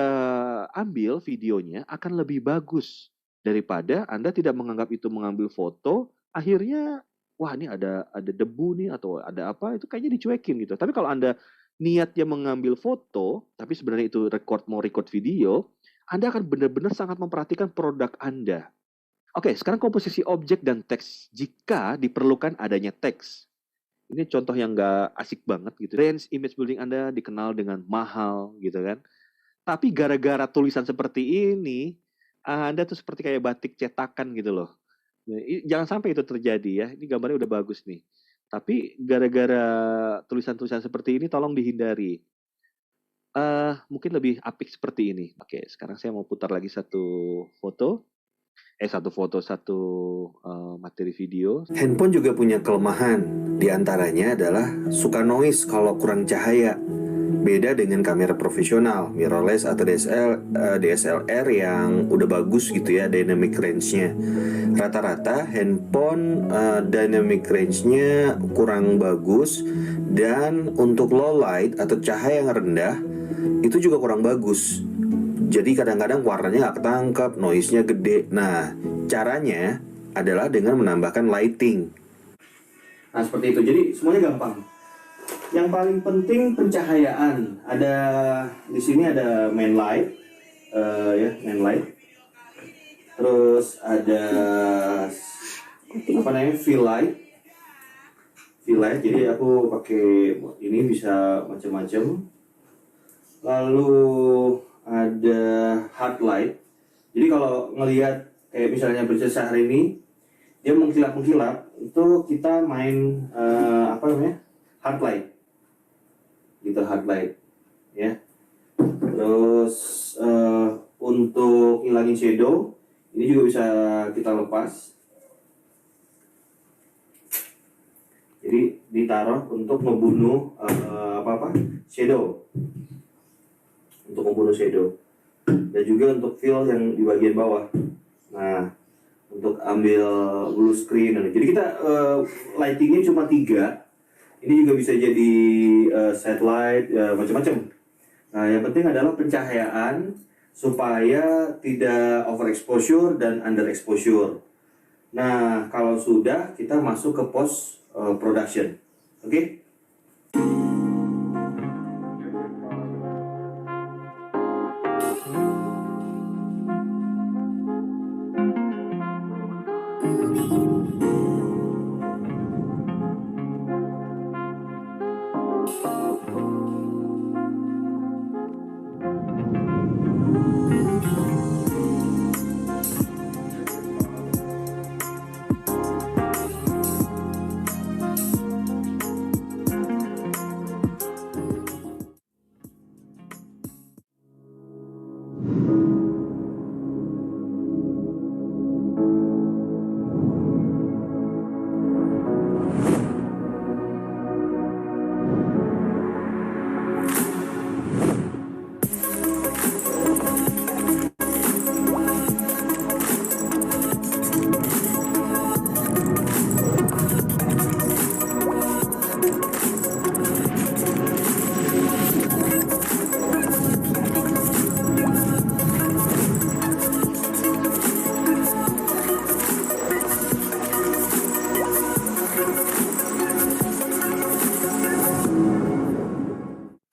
ambil videonya akan lebih bagus daripada Anda tidak menganggap itu mengambil foto, akhirnya, wah ini ada debu nih atau ada apa, itu kayaknya dicuekin gitu. Tapi kalau Anda niatnya mengambil foto, tapi sebenarnya itu mau record video, Anda akan benar-benar sangat memperhatikan produk Anda. Oke, sekarang komposisi objek dan teks. Jika diperlukan adanya teks. Ini contoh yang nggak asik banget gitu. Range image building Anda dikenal dengan mahal gitu kan. Tapi gara-gara tulisan seperti ini, Anda tuh seperti kayak batik cetakan gitu loh. Jangan sampai itu terjadi ya. Ini gambarnya udah bagus nih. Tapi gara-gara tulisan-tulisan seperti ini tolong dihindari. Mungkin lebih apik seperti ini. Oke, sekarang saya mau putar lagi satu materi video. Handphone juga punya kelemahan. Di antaranya adalah suka noise kalau kurang cahaya. Beda dengan kamera profesional, mirrorless atau DSLR yang udah bagus gitu ya, dynamic range-nya. Rata-rata handphone dynamic range-nya kurang bagus, dan untuk low light atau cahaya yang rendah itu juga kurang bagus. Jadi kadang-kadang warnanya nggak ketangkap, noise-nya gede. Nah, caranya adalah dengan menambahkan lighting. Nah, seperti itu. Jadi semuanya gampang. Yang paling penting pencahayaan. Ada di sini ada main light, main light. Terus ada fill light. Jadi aku pakai ini bisa macam-macam. Lalu ada hard light. Jadi kalau ngelihat kayak misalnya Princess hari ini, dia mengkilap-mengkilap, itu kita main hard light. Gitu, hard light ya. Terus untuk ngilangin shadow, ini juga bisa kita lepas. Jadi ditaruh untuk membunuh shadow. Untuk membunuh shadow. Dan juga untuk fill yang di bagian bawah. Nah, untuk ambil blue screen. Jadi kita lightingnya cuma 3. Ini juga bisa jadi satellite, macam-macam. Nah, yang penting adalah pencahayaan supaya tidak overexposure dan underexposure. Nah, kalau sudah, kita masuk ke post production. Oke?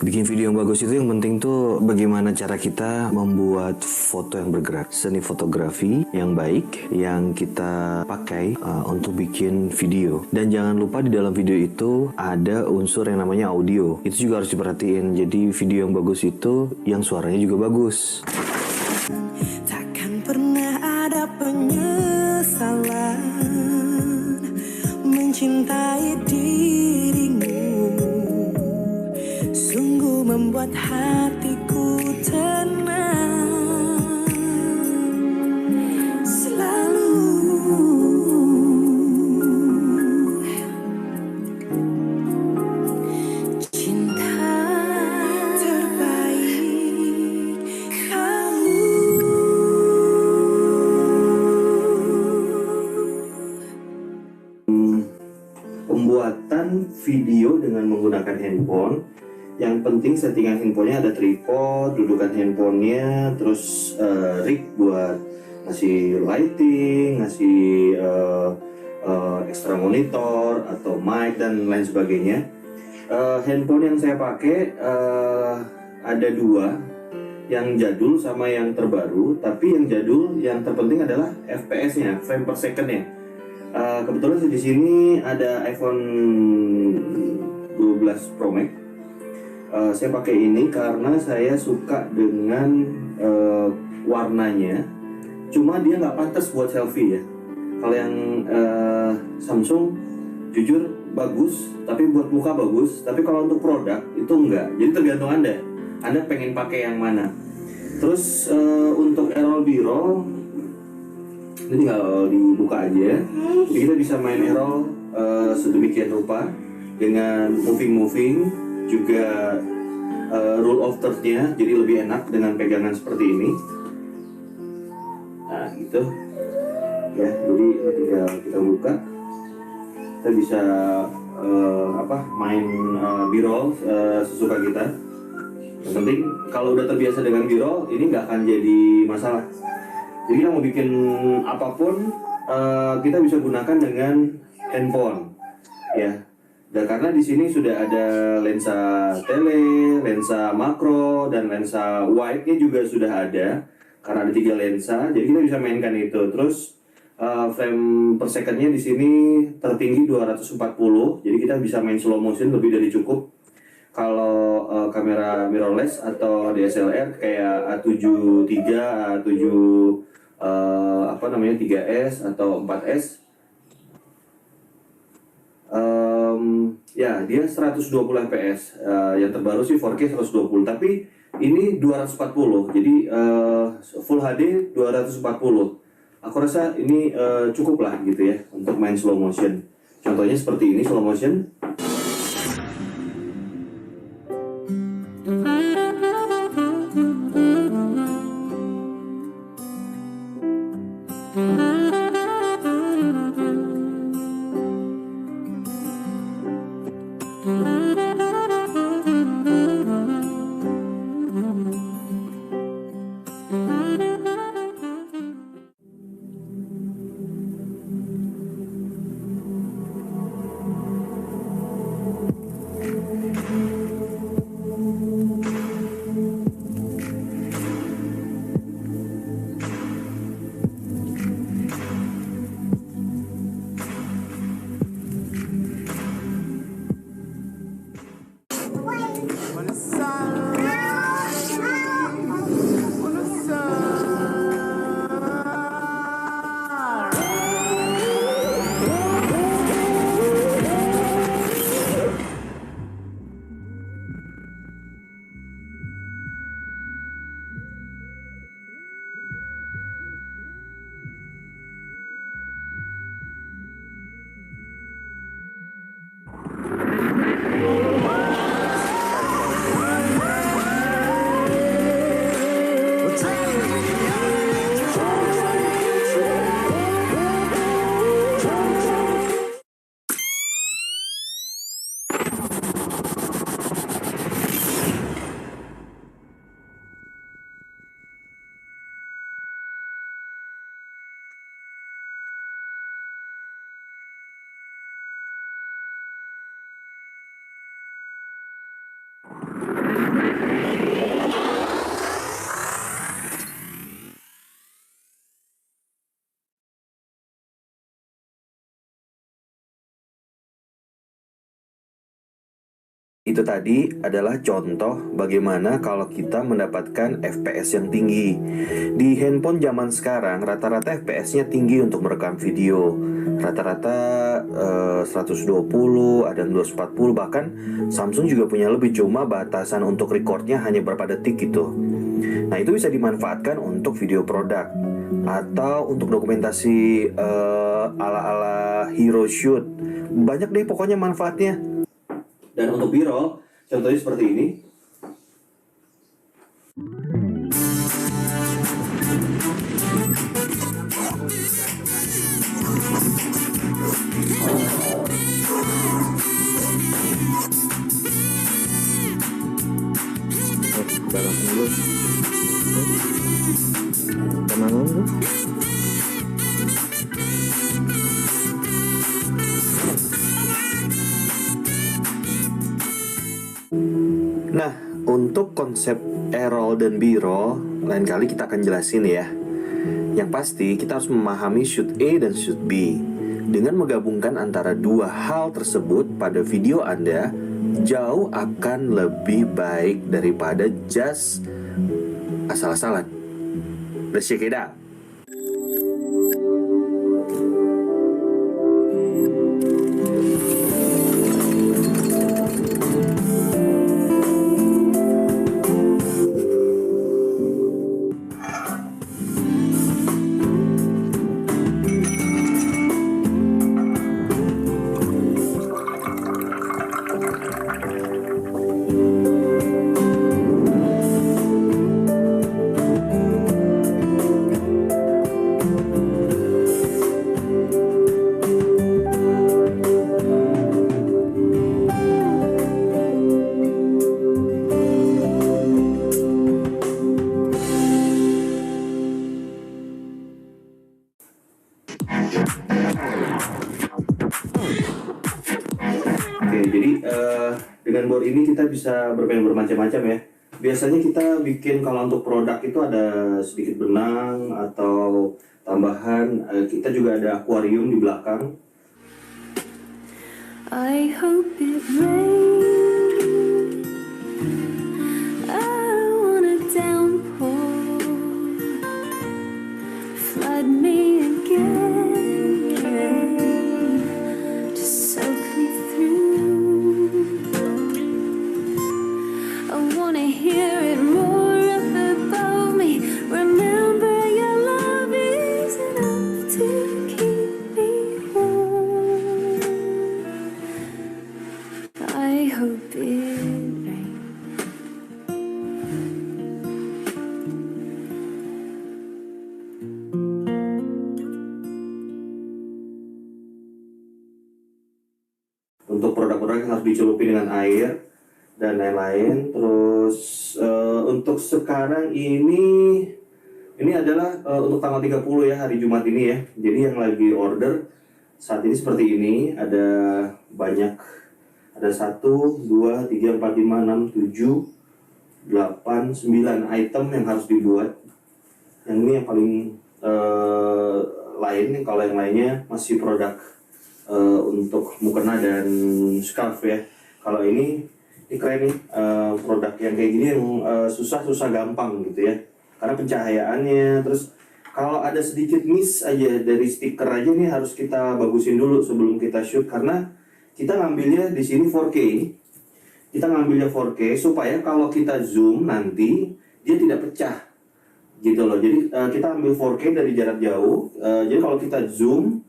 Bikin video yang bagus itu yang penting tuh bagaimana cara kita membuat foto yang bergerak. Seni fotografi yang baik yang kita pakai untuk bikin video. Dan jangan lupa di dalam video itu ada unsur yang namanya audio. Itu juga harus diperhatiin. Jadi video yang bagus itu yang suaranya juga bagus. Takkan pernah ada penyesalan mencintai dirimu. Sungguh membuat hatiku tenang. Selalu cinta terbaik kamu. Pembuatan video dengan menggunakan handphone. Yang penting settingan handphonenya ada tripod, dudukan handphonenya, terus rig buat ngasih lighting, ngasih extra monitor atau mic dan lain sebagainya. Handphone yang saya pakai ada 2, yang jadul sama yang terbaru. Tapi yang jadul yang terpenting adalah FPS-nya, frame per second-nya. Kebetulan di sini ada iPhone 12 Pro Max. Saya pakai ini karena saya suka dengan warnanya. Cuma dia nggak pantas buat selfie ya. Kalau yang Samsung jujur bagus, tapi buat muka bagus. Tapi kalau untuk produk itu enggak. Jadi tergantung Anda pengen pakai yang mana. Terus untuk roll B-roll ini tinggal dibuka aja. Jadi kita bisa main roll sedemikian rupa dengan moving, juga rule of third-nya, jadi lebih enak dengan pegangan seperti ini. Nah gitu ya, jadi tinggal kita buka, kita bisa main B-roll sesuka kita. Yang penting kalau udah terbiasa dengan B-roll ini nggak akan jadi masalah. Jadi kita mau bikin apapun kita bisa gunakan dengan handphone ya. Dan karena di sini sudah ada lensa tele, lensa makro, dan lensa wide-nya juga sudah ada. Karena ada 3 lensa, jadi kita bisa mainkan itu. Terus frame per second-nya di sini tertinggi 240, jadi kita bisa main slow motion lebih dari cukup. Kalau kamera mirrorless atau DSLR kayak A7 III, A7 3S atau 4S. Ya, dia 120 fps. Yang terbaru sih 4K 120, tapi ini 240. Jadi Full HD 240. Aku rasa ini cukup lah gitu ya untuk main slow motion. Contohnya seperti ini slow motion. Itu tadi adalah contoh bagaimana kalau kita mendapatkan FPS yang tinggi. Di handphone zaman sekarang rata-rata FPS-nya tinggi untuk merekam video. Rata-rata 120, ada yang 240, bahkan Samsung juga punya lebih, cuma batasan untuk recordnya hanya berapa detik gitu. Nah, itu bisa dimanfaatkan untuk video produk atau untuk dokumentasi ala-ala hero shoot. Banyak deh pokoknya manfaatnya. Dan untuk B-roll, contohnya seperti ini. Nah, untuk konsep A-roll dan B-roll, lain kali kita akan jelasin ya. Yang pasti, kita harus memahami shoot A dan shoot B. Dengan menggabungkan antara dua hal tersebut pada video Anda, jauh akan lebih baik daripada just asal-asalan. Let's check it out. Oke, jadi dengan board ini kita bisa bermain bermacam-macam ya. Biasanya kita bikin kalau untuk produk itu ada sedikit benang atau tambahan. Kita juga ada akuarium di belakang. I hope it rains. I want a downpour. Flood me again. Just soak me through. I wanna hear it roar up above me. Remember your love is enough to keep me warm. I hope it rains. Untuk produk-produk yang harus dicelupi dengan air dan lain-lain. Terus untuk sekarang ini adalah untuk tanggal 30 ya, hari Jumat ini ya. Jadi yang lagi order saat ini seperti ini, ada banyak, ada 1, 2, 3, 4, 5, 6, 7, 8, 9 item yang harus dibuat. Yang ini yang paling lain, kalau yang lainnya masih produk untuk mukena dan scarf ya. Kalau ini keren nih, produk yang kayak gini yang susah gampang gitu ya, karena pencahayaannya. Terus kalau ada sedikit miss aja dari stiker aja nih harus kita bagusin dulu sebelum kita shoot, karena kita ngambilnya di sini 4K. Kita ngambilnya 4K supaya kalau kita zoom nanti dia tidak pecah gitu loh. Jadi kita ambil 4K dari jarak jauh. Jadi kalau kita zoom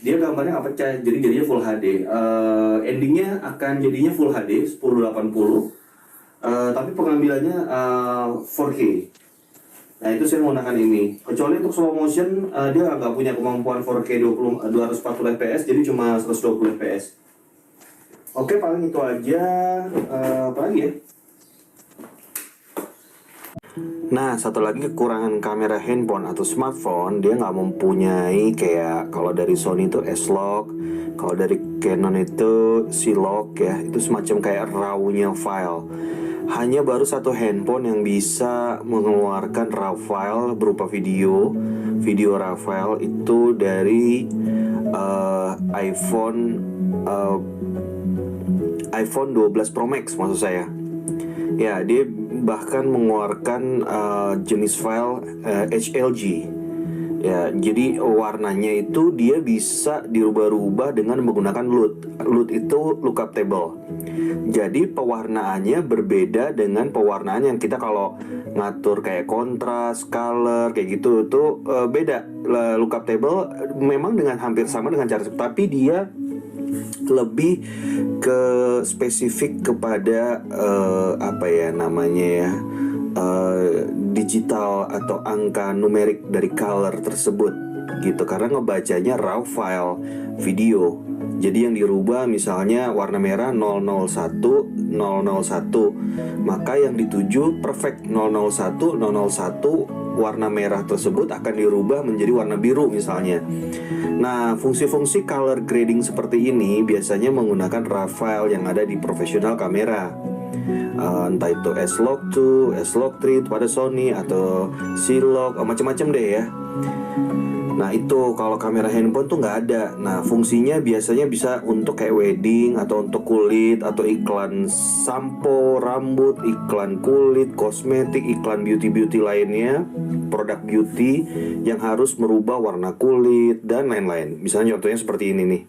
dia gambarnya nggak pecah, jadi jadinya full HD. Endingnya akan jadinya full HD 1080, tapi pengambilannya 4K. Nah itu saya menggunakan ini. Kecuali untuk slow motion dia nggak punya kemampuan 4K 240 fps, jadi cuma 120 fps. Oke, paling itu aja. Apa lagi ya? Nah, satu lagi kekurangan kamera handphone atau smartphone, dia nggak mempunyai kayak kalau dari Sony itu S-Log, kalau dari Canon itu C-Log ya, itu semacam kayak RAW-nya file. hanya baru satu handphone yang bisa mengeluarkan RAW file berupa video RAW file itu dari iPhone 12 Pro Max maksud saya. Ya, dia bahkan mengeluarkan jenis file HLG. Ya, jadi warnanya itu dia bisa dirubah-rubah dengan menggunakan LUT. LUT itu lookup table. Jadi pewarnaannya berbeda dengan pewarnaan yang kita kalau ngatur kayak kontras, color, kayak gitu itu beda. Lookup table memang dengan hampir sama dengan cara, tapi dia lebih ke spesifik kepada apa ya namanya ya, digital atau angka numerik dari color tersebut gitu, karena ngebacanya raw file video. Jadi yang dirubah misalnya warna merah 001 maka yang dituju perfect 001 warna merah tersebut akan dirubah menjadi warna biru misalnya. Nah, fungsi-fungsi color grading seperti ini biasanya menggunakan raw file yang ada di profesional kamera. Entah itu S-Log 2, S-Log 3 pada Sony atau C-Log, macam-macam deh ya. Nah itu kalau kamera handphone tuh nggak ada. Nah fungsinya biasanya bisa untuk kayak wedding atau untuk kulit atau iklan sampo, rambut, iklan kulit, kosmetik, iklan beauty lainnya, produk beauty yang harus merubah warna kulit dan lain-lain. Misalnya contohnya seperti ini nih.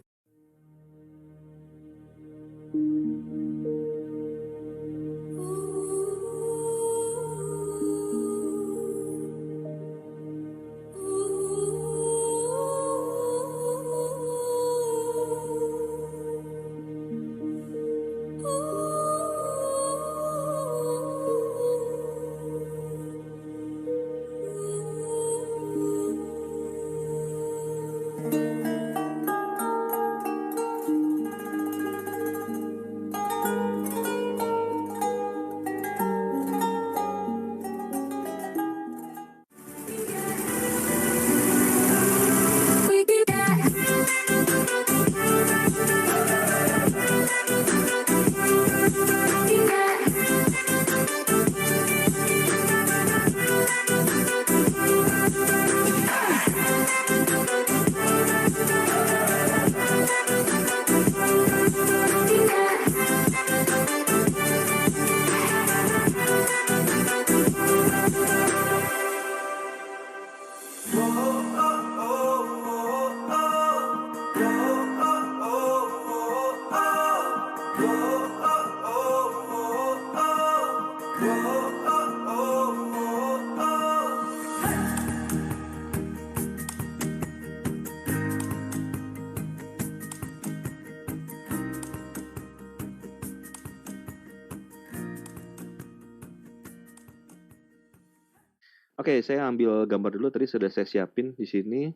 Oke, saya ambil gambar dulu. Tadi sudah saya siapin di sini.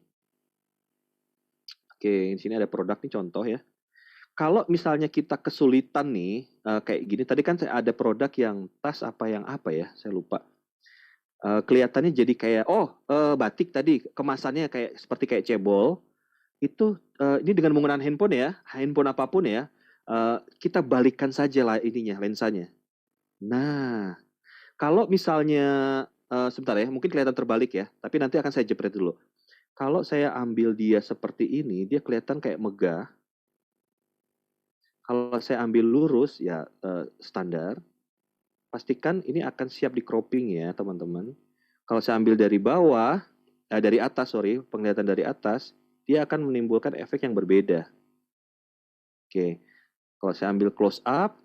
Oke, di sini ada produk nih contoh ya. Kalau misalnya kita kesulitan nih, kayak gini. Tadi kan saya ada produk yang tas apa ya, saya lupa. Kelihatannya jadi kayak, batik tadi kemasannya seperti kayak cebol. Itu ini dengan menggunakan handphone apapun ya, kita balikkan saja lah ininya, lensanya. Nah, kalau misalnya sebentar ya, mungkin kelihatan terbalik ya, tapi nanti akan saya jepret dulu. Kalau saya ambil dia seperti ini, dia kelihatan kayak megah. Kalau saya ambil lurus ya standar. Pastikan ini akan siap di cropping ya teman-teman. Kalau saya ambil dari bawah, dari atas penglihatan dari atas, dia akan menimbulkan efek yang berbeda. Oke, kalau saya ambil close up,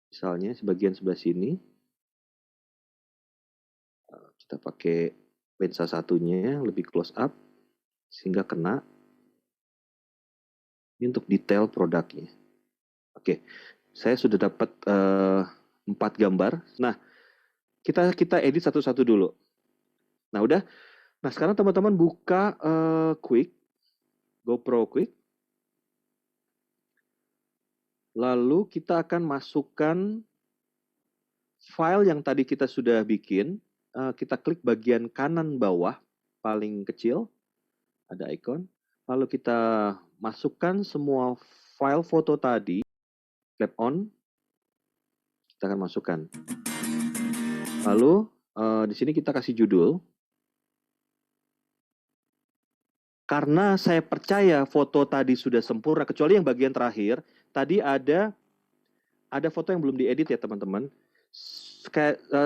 misalnya sebagian sebelah sini, kita pakai lensa satunya lebih close up sehingga kena. Ini untuk detail produknya. Oke, saya sudah dapat 4 gambar. Nah, kita edit satu-satu dulu. Nah, udah. Nah, sekarang teman-teman buka GoPro Quick. Lalu kita akan masukkan file yang tadi kita sudah bikin. Kita klik bagian kanan bawah, paling kecil. Ada icon. Lalu kita masukkan semua file foto tadi. Clap on. Kita akan masukkan. Lalu di sini kita kasih judul. Karena saya percaya foto tadi sudah sempurna, kecuali yang bagian terakhir, tadi ada foto yang belum diedit ya teman-teman.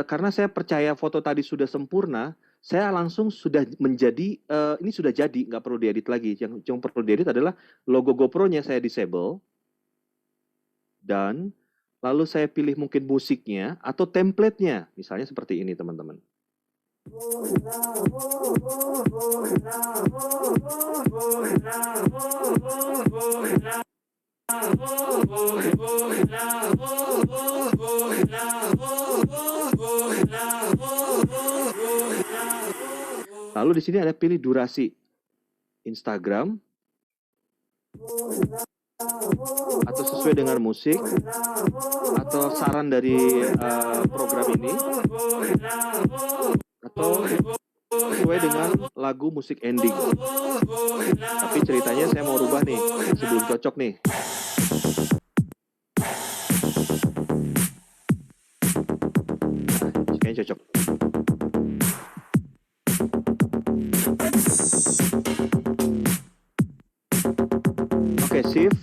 Karena saya percaya foto tadi sudah sempurna, saya langsung sudah menjadi, ini sudah jadi, nggak perlu diedit lagi. Yang perlu diedit adalah logo GoPro-nya saya disable, dan lalu saya pilih mungkin musiknya atau template-nya, misalnya seperti ini teman-teman. Lalu di sini ada pilih durasi Instagram atau sesuai dengan musik atau saran dari program ini atau sesuai dengan lagu musik ending. Tapi ceritanya saya mau rubah nih, sebelum cocok nih. Nah, kayaknya cocok. Oke, save.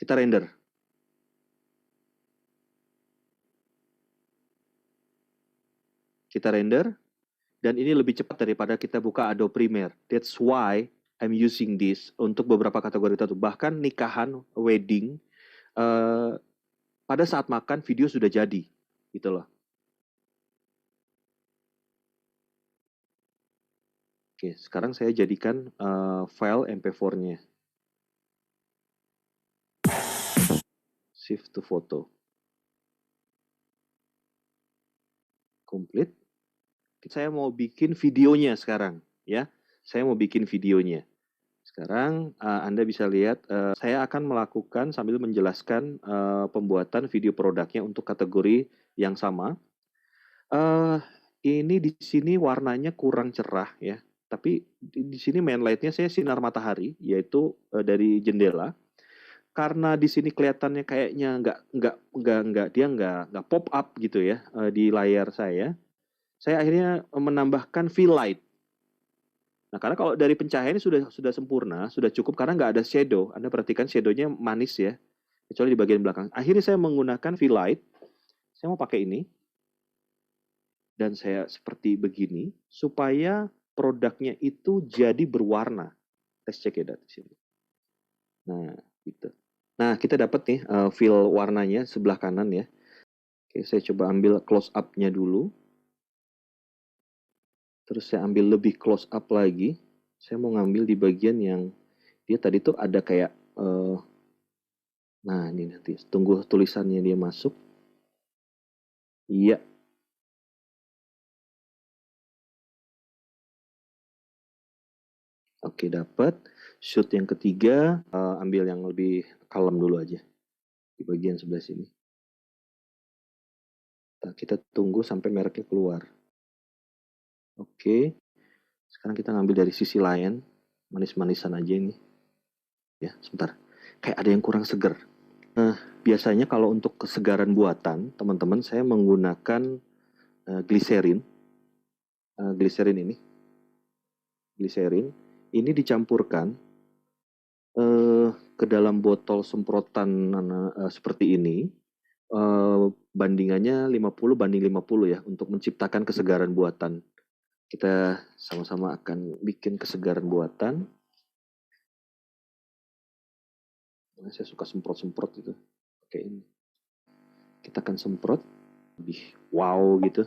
Kita render. Kita render. Dan ini lebih cepat daripada kita buka Adobe Premiere. That's why I'm using this untuk beberapa kategori tertentu. Bahkan nikahan, wedding, pada saat makan video sudah jadi. Gitu loh. Oke, sekarang saya jadikan file MP4-nya. Shift to photo. Complete. Saya mau bikin videonya sekarang, ya. Saya mau bikin videonya. Sekarang Anda bisa lihat, saya akan melakukan sambil menjelaskan pembuatan video produknya untuk kategori yang sama. Ini di sini warnanya kurang cerah, ya. Tapi di sini main light-nya saya sinar matahari, yaitu dari jendela. Karena di sini kelihatannya kayaknya nggak pop up gitu ya di layar saya. Saya akhirnya menambahkan fill light. Nah, karena kalau dari pencahayaan ini sudah sempurna, sudah cukup karena nggak ada shadow. Anda perhatikan shadow-nya manis ya, kecuali di bagian belakang. Akhirnya saya menggunakan fill light. Saya mau pakai ini. Dan saya seperti begini, supaya produknya itu jadi berwarna. Let's check it out di sini. Nah, gitu. Nah, kita dapat nih fill warnanya sebelah kanan ya. Oke, saya coba ambil close up-nya dulu. Terus saya ambil lebih close up lagi. Saya mau ngambil di bagian yang dia tadi tuh ada kayak nah ini nanti tunggu tulisannya dia masuk. Iya. Oke, dapat. Shoot yang ketiga, ambil yang lebih kalem dulu aja di bagian sebelah sini. Nah, kita tunggu sampai mereknya keluar. Oke. Sekarang kita ngambil dari sisi lain, manis-manisan aja ini. Ya, sebentar. Kayak ada yang kurang seger. Nah, biasanya kalau untuk kesegaran buatan, teman-teman, saya menggunakan gliserin. Gliserin ini. Gliserin. Ini dicampurkan ke dalam botol semprotan seperti ini. Bandingannya 50/50 ya, untuk menciptakan kesegaran buatan. Kita sama-sama akan bikin kesegaran buatan. Nah, saya suka semprot-semprot gitu. Oke, ini. Kita akan semprot. Lebih wow gitu.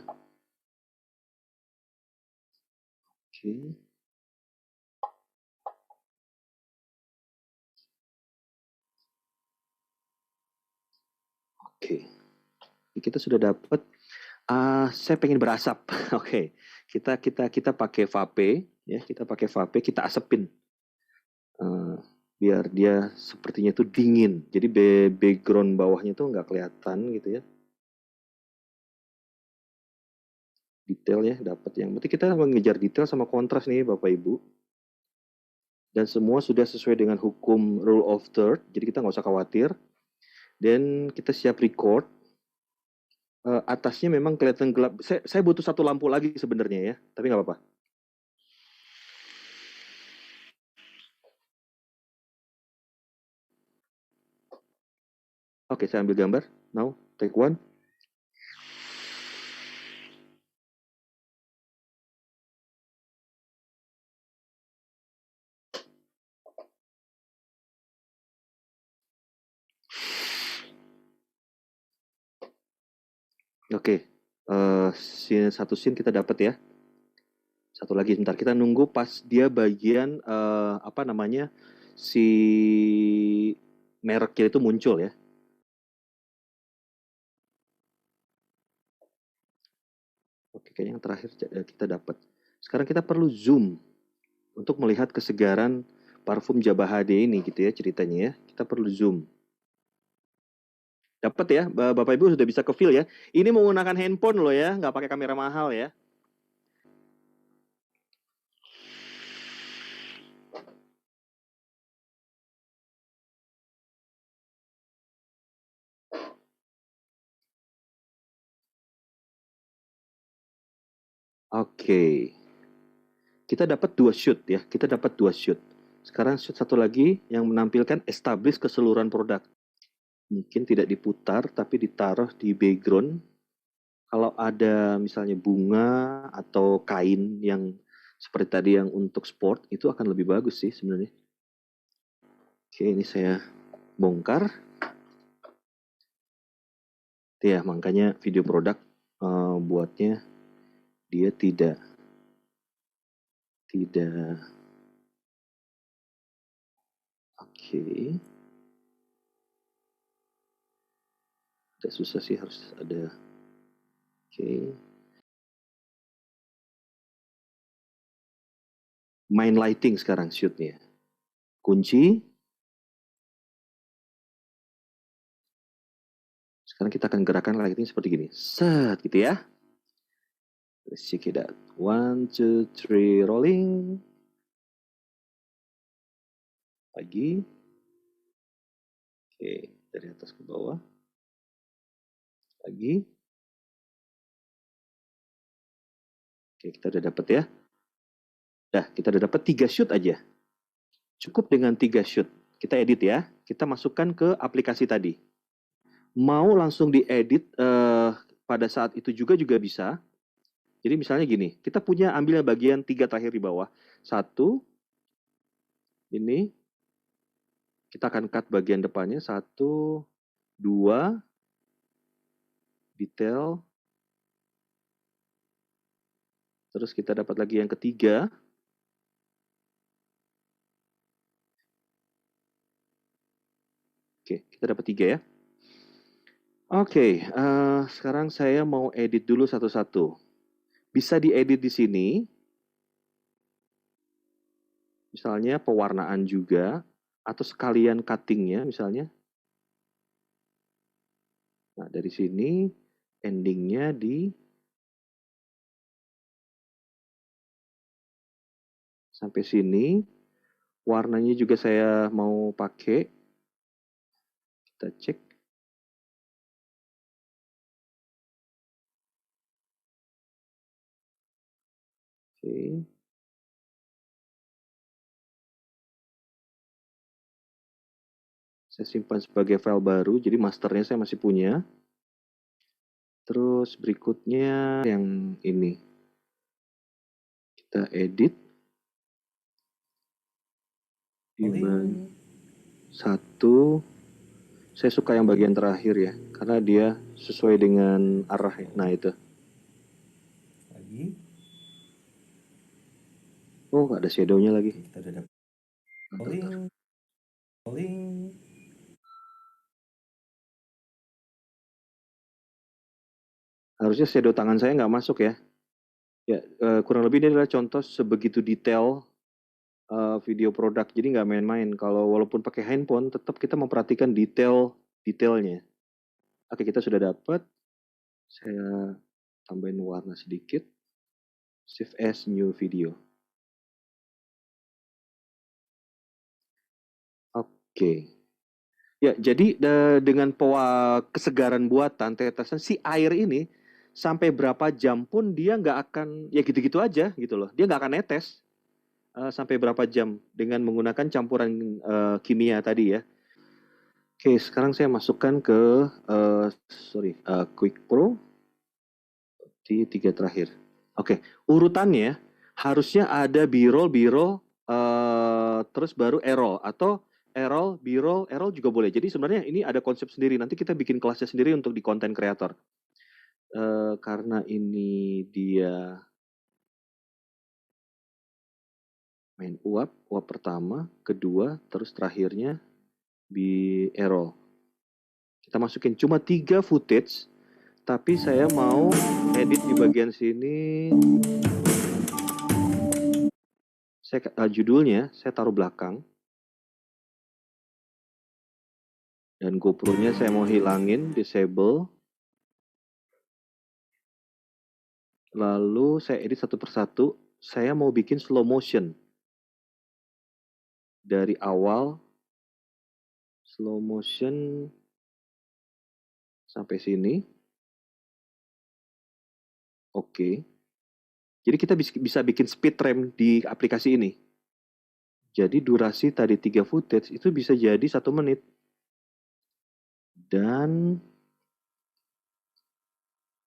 Oke. Oke. Kita sudah dapat. Saya pengen berasap. Oke. Kita pakai vape ya, kita pakai vape, kita asepin biar dia sepertinya itu dingin, jadi background bawahnya tuh nggak kelihatan gitu ya, detailnya dapat. Yang penting kita mengejar detail sama kontras nih Bapak Ibu, dan semua sudah sesuai dengan hukum rule of third, jadi kita nggak usah khawatir. Dan kita siap record. Atasnya memang kelihatan gelap. Saya butuh satu lampu lagi sebenarnya ya, tapi nggak apa-apa. Oke, saya ambil gambar. Now, take one. Oke, satu scene kita dapat ya. Satu lagi, sebentar kita nunggu pas dia bagian apa namanya si mereknya itu muncul ya. Oke, kayaknya yang terakhir kita dapat. Sekarang kita perlu zoom untuk melihat kesegaran parfum Jabba HD ini gitu ya ceritanya ya. Kita perlu zoom. Dapat ya, Bapak Ibu sudah bisa ke feel ya. Ini menggunakan handphone loh ya, nggak pakai kamera mahal ya. Oke. Kita dapat 2 shoot ya, kita dapat 2 shoot. Sekarang shoot satu lagi yang menampilkan establish keseluruhan produk. Mungkin tidak diputar tapi ditaruh di background. Kalau ada misalnya bunga atau kain yang seperti tadi yang untuk sport itu akan lebih bagus sih sebenarnya. Oke, ini saya bongkar. Ya, makanya video produk buatnya dia tidak oke. Agak susah sih, harus ada oke. Main lighting sekarang shootnya. Kunci. Sekarang kita akan gerakan lighting seperti gini. Set gitu ya. Let's check it out. 1, 2, 3, rolling. Lagi. Oke, dari atas ke bawah. Lagi. Oke, kita udah dapat ya. Dah, kita udah dapat 3 shoot aja. Cukup dengan 3 shoot. Kita edit ya. Kita masukkan ke aplikasi tadi. Mau langsung diedit pada saat itu juga bisa. Jadi misalnya gini, kita punya ambil bagian 3 terakhir di bawah. 1, ini. Kita akan cut bagian depannya. 1, 2, detail. Terus kita dapat lagi yang ketiga. Oke, kita dapat 3 ya. Oke, sekarang saya mau edit dulu satu-satu. Bisa diedit di sini. Misalnya pewarnaan juga. Atau sekalian cuttingnya misalnya. Nah, dari sini endingnya di sampai sini. Warnanya juga saya mau pakai. Kita cek. Oke. Saya simpan sebagai file baru, jadi masternya saya masih punya. Terus berikutnya yang ini. Kita edit. Rolling. 1. Saya suka yang bagian terakhir ya, karena dia sesuai dengan arah. Nah itu. Lagi. Oh, ada shadow-nya lagi. Kita udah dapat. Bentar. Rolling. Rolling. Harusnya shadow tangan saya nggak masuk ya. Ya, kurang lebih ini adalah contoh sebegitu detail video produk. Jadi nggak main-main. Kalau walaupun pakai handphone, tetap kita memperhatikan detailnya. Oke, kita sudah dapat. Saya tambahin warna sedikit. Save as new video. Oke. Ya, jadi dengan kesegaran buatan tetesan si air ini sampai berapa jam pun dia nggak akan ya gitu-gitu aja gitu loh. Dia nggak akan netes sampai berapa jam dengan menggunakan campuran kimia tadi ya. Oke, sekarang saya masukkan ke Quick Pro di 3 terakhir. Oke, urutannya harusnya ada B-roll, terus baru A-roll atau A-roll, B-roll, A-roll juga boleh. Jadi sebenarnya ini ada konsep sendiri. Nanti kita bikin kelasnya sendiri untuk di content creator. Karena ini dia main uap pertama, kedua, terus terakhirnya B-roll. Kita masukin cuma 3 footage, tapi saya mau edit di bagian sini. Judulnya saya taruh belakang. Dan GoPro-nya saya mau hilangin, disable. Lalu saya edit satu persatu. Saya mau bikin slow motion. Dari awal, slow motion sampai sini. Oke. Jadi kita bisa bikin speed rem di aplikasi ini. Jadi durasi tadi 3 footage itu bisa jadi 1 menit. Dan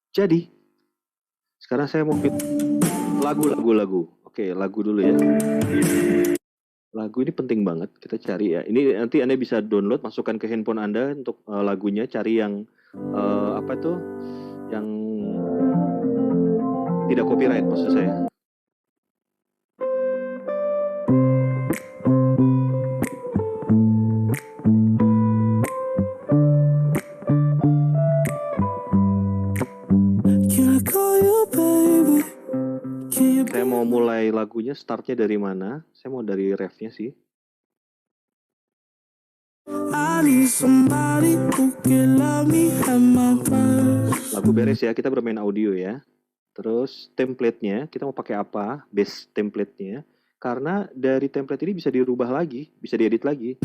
jadi sekarang saya mau lagu. Oke, lagu dulu ya. Lagu ini penting banget kita cari ya. Ini nanti Anda bisa download, masukkan ke handphone Anda untuk lagunya, cari yang yang tidak copyright maksud saya. Saya mau mulai lagunya, startnya dari mana? Saya mau dari refnya sih. Lagu beres ya, kita bermain audio ya. Terus template-nya, kita mau pakai apa? Base template-nya. Karena dari template ini bisa dirubah lagi, bisa diedit lagi.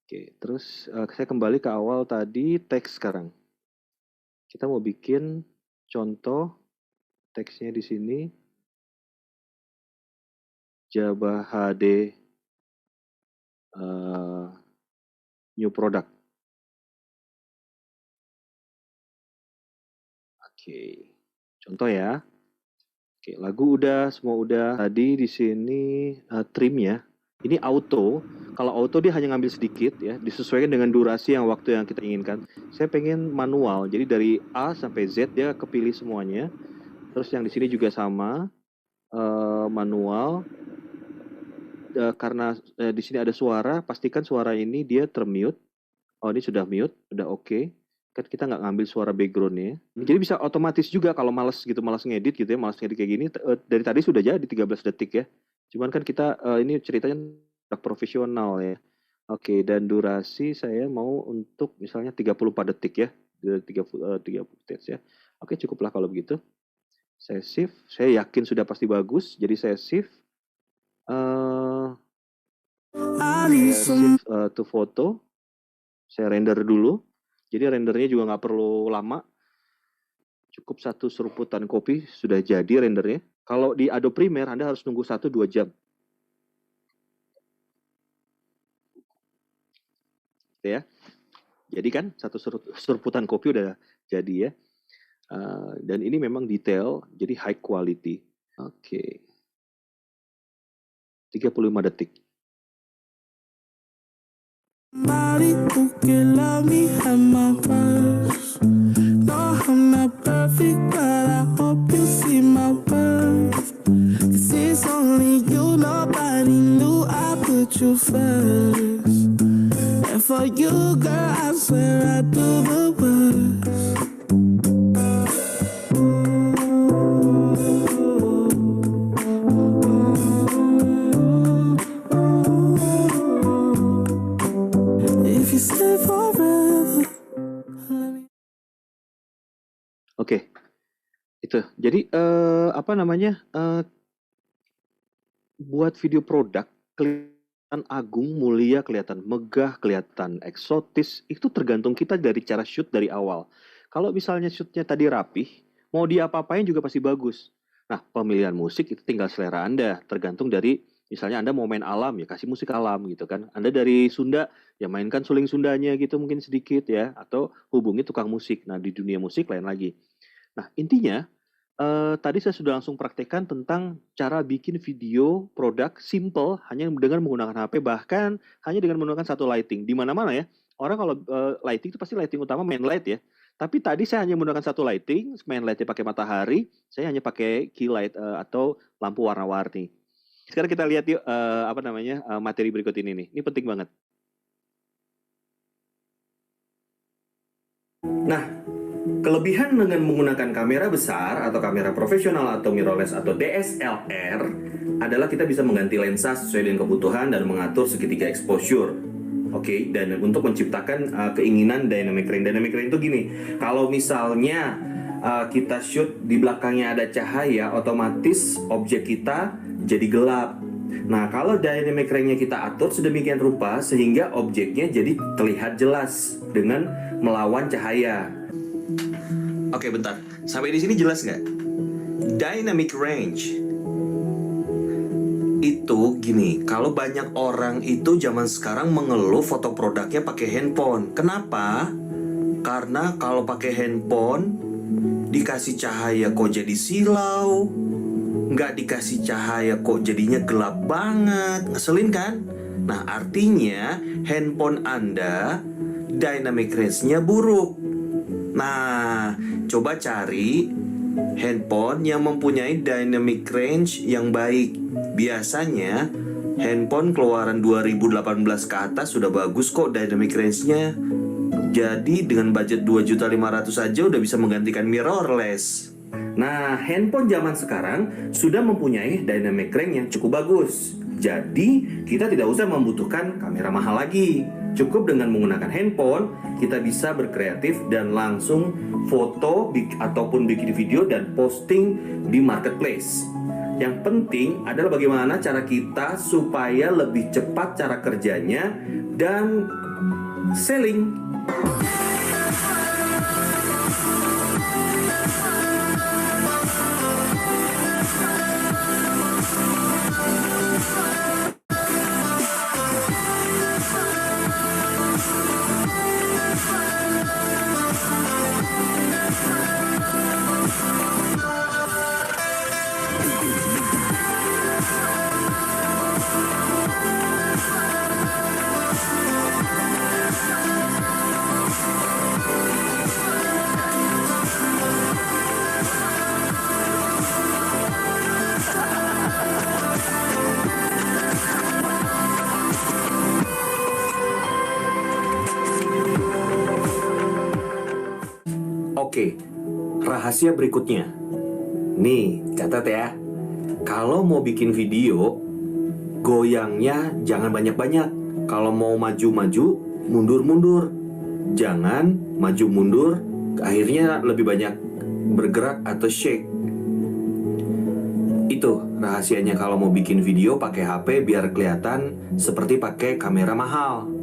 Oke, terus saya kembali ke awal tadi, teks sekarang. Kita mau bikin contoh teksnya di sini. Jabah HD new product. Oke, contoh ya. Oke, lagu udah, semua udah. Tadi di sini trim ya. Ini auto. Kalau auto dia hanya ngambil sedikit ya, disesuaikan dengan durasi waktu yang kita inginkan. Saya pengen manual. Jadi dari A sampai Z dia kepilih semuanya. Terus yang di sini juga sama, manual. Karena di sini ada suara, pastikan suara ini dia termute. Oh, ini sudah mute, udah oke. Kan kita nggak ngambil suara background-nya. Jadi bisa otomatis juga kalau malas ngedit gitu ya, malas ngedit kayak gini. Dari tadi sudah jadi 13 detik ya. Cuman kan kita ini ceritanya profesional ya. Oke, dan durasi saya mau untuk misalnya 34 detik ya. 30 detik ya. Oke, cukuplah kalau begitu. Saya save, saya yakin sudah pasti bagus, jadi saya save. Saya save to foto. Saya render dulu. Jadi rendernya juga nggak perlu lama. Cukup 1 seruputan kopi sudah jadi rendernya. Kalau di Adobe Premiere Anda harus nunggu 1-2 jam. Ya. Jadi kan 1 seruputan kopi udah jadi ya. Dan ini memang detail, jadi high quality. Oke. 35 detik. Somebody who can love me at my worst. No, I'm not perfect, but I hope you see my worth. 'Cause it's only you, nobody knew I put you first. And for you, girl, I swear I do the worst. Oke, Gitu. Jadi apa namanya? Buat video produk kelihatan agung, mulia, kelihatan megah, kelihatan eksotis, itu tergantung kita dari cara shoot dari awal. Kalau misalnya shootnya tadi rapih, mau diapa-apain juga pasti bagus. Nah, pemilihan musik itu tinggal selera Anda, tergantung dari misalnya Anda mau main alam ya kasih musik alam gitu kan. Anda dari Sunda ya mainkan suling Sundanya gitu mungkin sedikit ya, atau hubungi tukang musik. Nah, di dunia musik lain lagi. Nah, intinya tadi saya sudah langsung praktekkan tentang cara bikin video produk simple hanya dengan menggunakan HP, bahkan hanya dengan menggunakan satu lighting. Di mana-mana ya, orang kalau lighting itu pasti lighting utama main light ya. Tapi tadi saya hanya menggunakan satu lighting, main lightnya pakai matahari, saya hanya pakai key light atau lampu warna-warni. Sekarang kita lihat yuk apa namanya materi berikut ini nih. Ini penting banget. Nah, kelebihan dengan menggunakan kamera besar atau kamera profesional atau mirrorless atau DSLR adalah kita bisa mengganti lensa sesuai dengan kebutuhan dan mengatur segitiga exposure. Oke, dan untuk menciptakan keinginan dynamic range. Dynamic range itu gini, kalau misalnya kita shoot di belakangnya ada cahaya, otomatis objek kita jadi gelap. Nah, kalau dynamic range-nya kita atur sedemikian rupa sehingga objeknya jadi terlihat jelas dengan melawan cahaya. Oke, bentar. Sampai di sini jelas nggak? Dynamic range itu gini, kalau banyak orang itu zaman sekarang mengeluh foto produknya pakai handphone. Kenapa? Karena kalau pakai handphone dikasih cahaya kok jadi silau, nggak dikasih cahaya kok jadinya gelap banget, ngeselin kan? Nah, artinya handphone Anda dynamic range-nya buruk. Nah, coba cari handphone yang mempunyai dynamic range yang baik. Biasanya handphone keluaran 2018 ke atas sudah bagus kok dynamic range-nya. Jadi dengan budget 2.500.000 aja udah bisa menggantikan mirrorless. Nah, handphone zaman sekarang sudah mempunyai dynamic range yang cukup bagus. Jadi, kita tidak usah membutuhkan kamera mahal lagi. Cukup dengan menggunakan handphone, kita bisa berkreatif dan langsung foto ataupun bikin video dan posting di marketplace. Yang penting adalah bagaimana cara kita supaya lebih cepat cara kerjanya dan selling. Oke, rahasia berikutnya. Nih, catat ya. Kalau mau bikin video, goyangnya jangan banyak-banyak. Kalau mau maju-maju, mundur-mundur. Jangan maju-mundur, akhirnya lebih banyak bergerak atau shake. Itu rahasianya kalau mau bikin video pakai HP biar kelihatan seperti pakai kamera mahal.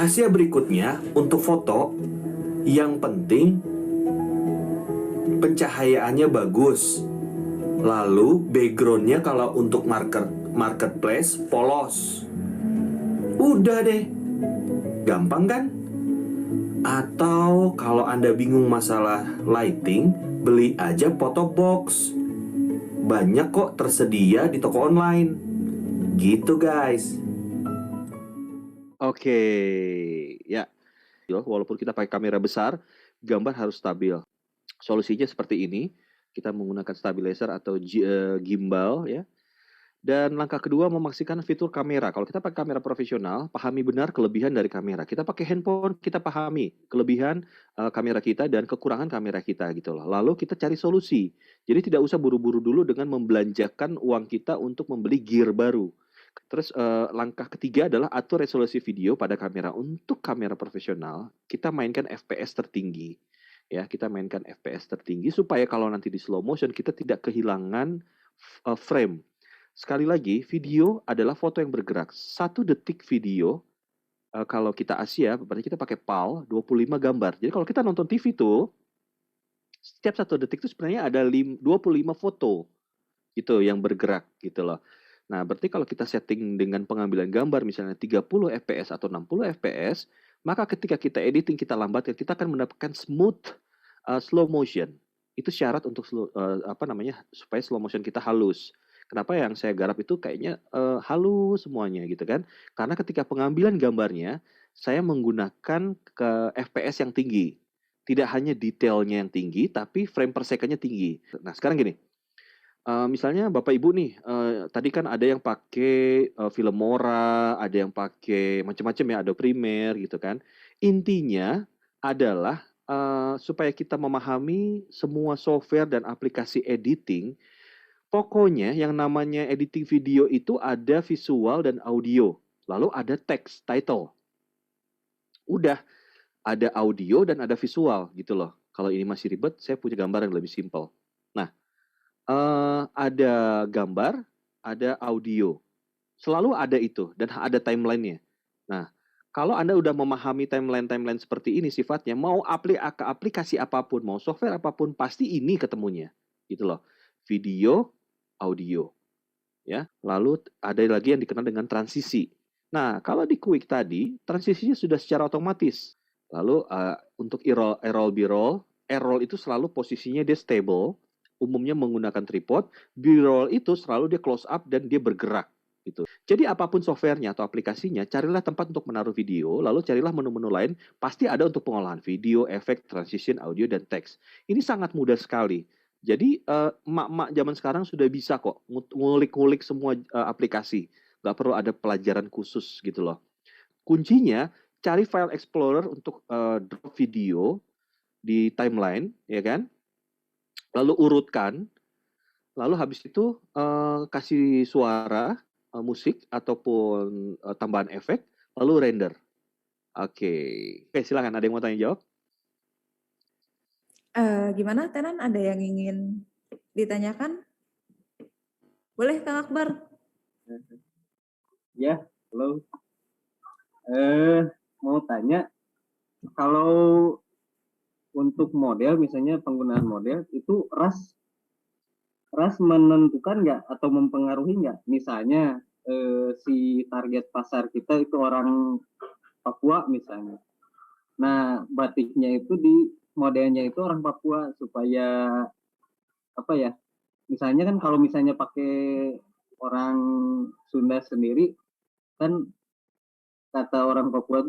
Rahasia berikutnya untuk foto, yang penting pencahayaannya bagus. Lalu backgroundnya kalau untuk marketplace polos. Udah deh, gampang kan? Atau kalau Anda bingung masalah lighting, beli aja photo box. Banyak kok tersedia di toko online. Gitu guys. Oke, ya. Walaupun kita pakai kamera besar, gambar harus stabil. Solusinya seperti ini. Kita menggunakan stabilizer atau gimbal ya. Dan langkah kedua memaksikan fitur kamera. Kalau kita pakai kamera profesional, pahami benar kelebihan dari kamera. Kita pakai handphone, kita pahami kelebihan kamera kita dan kekurangan kamera kita gitu loh. Lalu kita cari solusi. Jadi tidak usah buru-buru dulu dengan membelanjakan uang kita untuk membeli gear baru. Terus langkah ketiga adalah atur resolusi video pada kamera. Untuk kamera profesional, kita mainkan FPS tertinggi. Ya, kita mainkan FPS tertinggi supaya kalau nanti di slow motion kita tidak kehilangan frame. Sekali lagi, video adalah foto yang bergerak. 1 detik video, kalau kita Asia, berarti kita pakai PAL 25 gambar. Jadi kalau kita nonton TV tuh, setiap 1 detik itu sebenarnya ada 25 foto gitu yang bergerak gitu loh. Nah, berarti kalau kita setting dengan pengambilan gambar misalnya 30 fps atau 60 fps, maka ketika kita editing, kita lambatkan, kita akan mendapatkan smooth slow motion. Itu syarat untuk supaya slow motion kita halus. Kenapa yang saya garap itu kayaknya halus semuanya gitu kan? Karena ketika pengambilan gambarnya, saya menggunakan ke FPS yang tinggi. Tidak hanya detailnya yang tinggi, tapi frame per second-nya tinggi. Nah, sekarang gini. Misalnya Bapak Ibu nih, tadi kan ada yang pakai Filmora, ada yang pakai macam-macam ya, ada Premiere gitu kan. Intinya adalah supaya kita memahami semua software dan aplikasi editing. Pokoknya yang namanya editing video itu ada visual dan audio, lalu ada teks, title. Udah, ada audio dan ada visual gitu loh. Kalau ini masih ribet, saya punya gambar yang lebih simpel. Nah, ada gambar, ada audio. Selalu ada itu dan ada timeline-nya. Nah, kalau Anda udah memahami timeline seperti ini sifatnya, mau aplikasi apapun, mau software apapun, pasti ini ketemunya. Gitu loh. Video, audio. Ya, lalu ada lagi yang dikenal dengan transisi. Nah, kalau di Quick tadi, transisinya sudah secara otomatis. Lalu untuk A-roll, B-roll, A-roll itu selalu posisinya dia stable, umumnya menggunakan tripod. B-roll itu selalu dia close up dan dia bergerak gitu. Jadi apapun softwarenya atau aplikasinya, carilah tempat untuk menaruh video, lalu carilah menu-menu lain, pasti ada untuk pengolahan video, efek, transition, audio, dan teks. Ini sangat mudah sekali. Jadi emak-emak zaman sekarang sudah bisa kok ngulik-ngulik semua aplikasi. Nggak perlu ada pelajaran khusus gitu loh. Kuncinya, cari file explorer untuk drop video di timeline, ya kan? Lalu urutkan, lalu habis itu kasih suara, musik, ataupun tambahan efek, lalu render. Oke, silakan. Ada yang mau tanya jawab? Gimana, Tenan? Ada yang ingin ditanyakan? Boleh, Kang Akbar? Ya, halo. Mau tanya, kalau untuk model, misalnya penggunaan model, itu ras menentukan nggak atau mempengaruhi nggak? Misalnya si target pasar kita itu orang Papua misalnya. Nah, batiknya itu modelnya itu orang Papua supaya apa ya? Misalnya kan kalau misalnya pakai orang Sunda sendiri, kan kata orang Papua,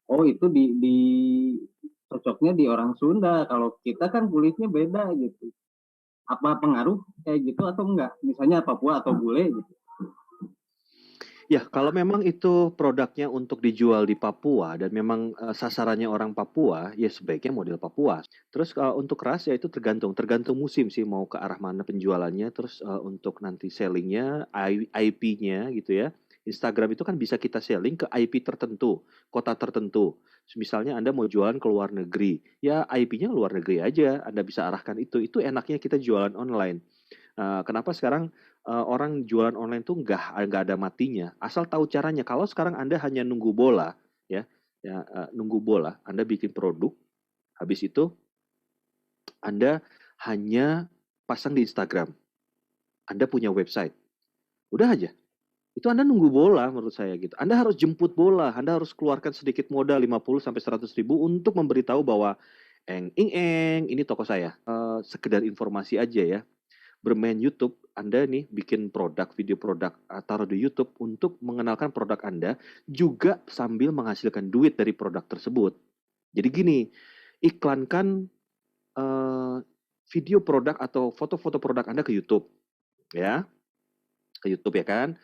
oh itu di cocoknya di orang Sunda, kalau kita kan kulitnya beda gitu. Apa pengaruh kayak gitu atau enggak? Misalnya Papua atau bule gitu. Ya, kalau memang itu produknya untuk dijual di Papua dan memang sasarannya orang Papua, ya sebaiknya model Papua. Terus untuk ras ya itu tergantung musim sih mau ke arah mana penjualannya. Terus untuk nanti sellingnya, IP-nya gitu ya. Instagram itu kan bisa kita selling ke IP tertentu, kota tertentu. Misalnya Anda mau jualan ke luar negeri, ya IP-nya luar negeri aja. Anda bisa arahkan itu. Itu enaknya kita jualan online. Kenapa sekarang orang jualan online tuh nggak ada matinya, asal tahu caranya. Kalau sekarang Anda hanya nunggu bola, nunggu bola, Anda bikin produk, habis itu Anda hanya pasang di Instagram. Anda punya website. Udah aja. Itu Anda nunggu bola menurut saya gitu. Anda harus jemput bola, Anda harus keluarkan sedikit modal 50 sampai 100 ribu untuk memberitahu bahwa ini toko saya. Sekedar informasi aja ya. Bermain YouTube, Anda nih bikin produk, video produk, taruh di YouTube untuk mengenalkan produk Anda, juga sambil menghasilkan duit dari produk tersebut. Jadi gini, iklankan video produk atau foto-foto produk Anda ke YouTube, ya, ke YouTube ya kan.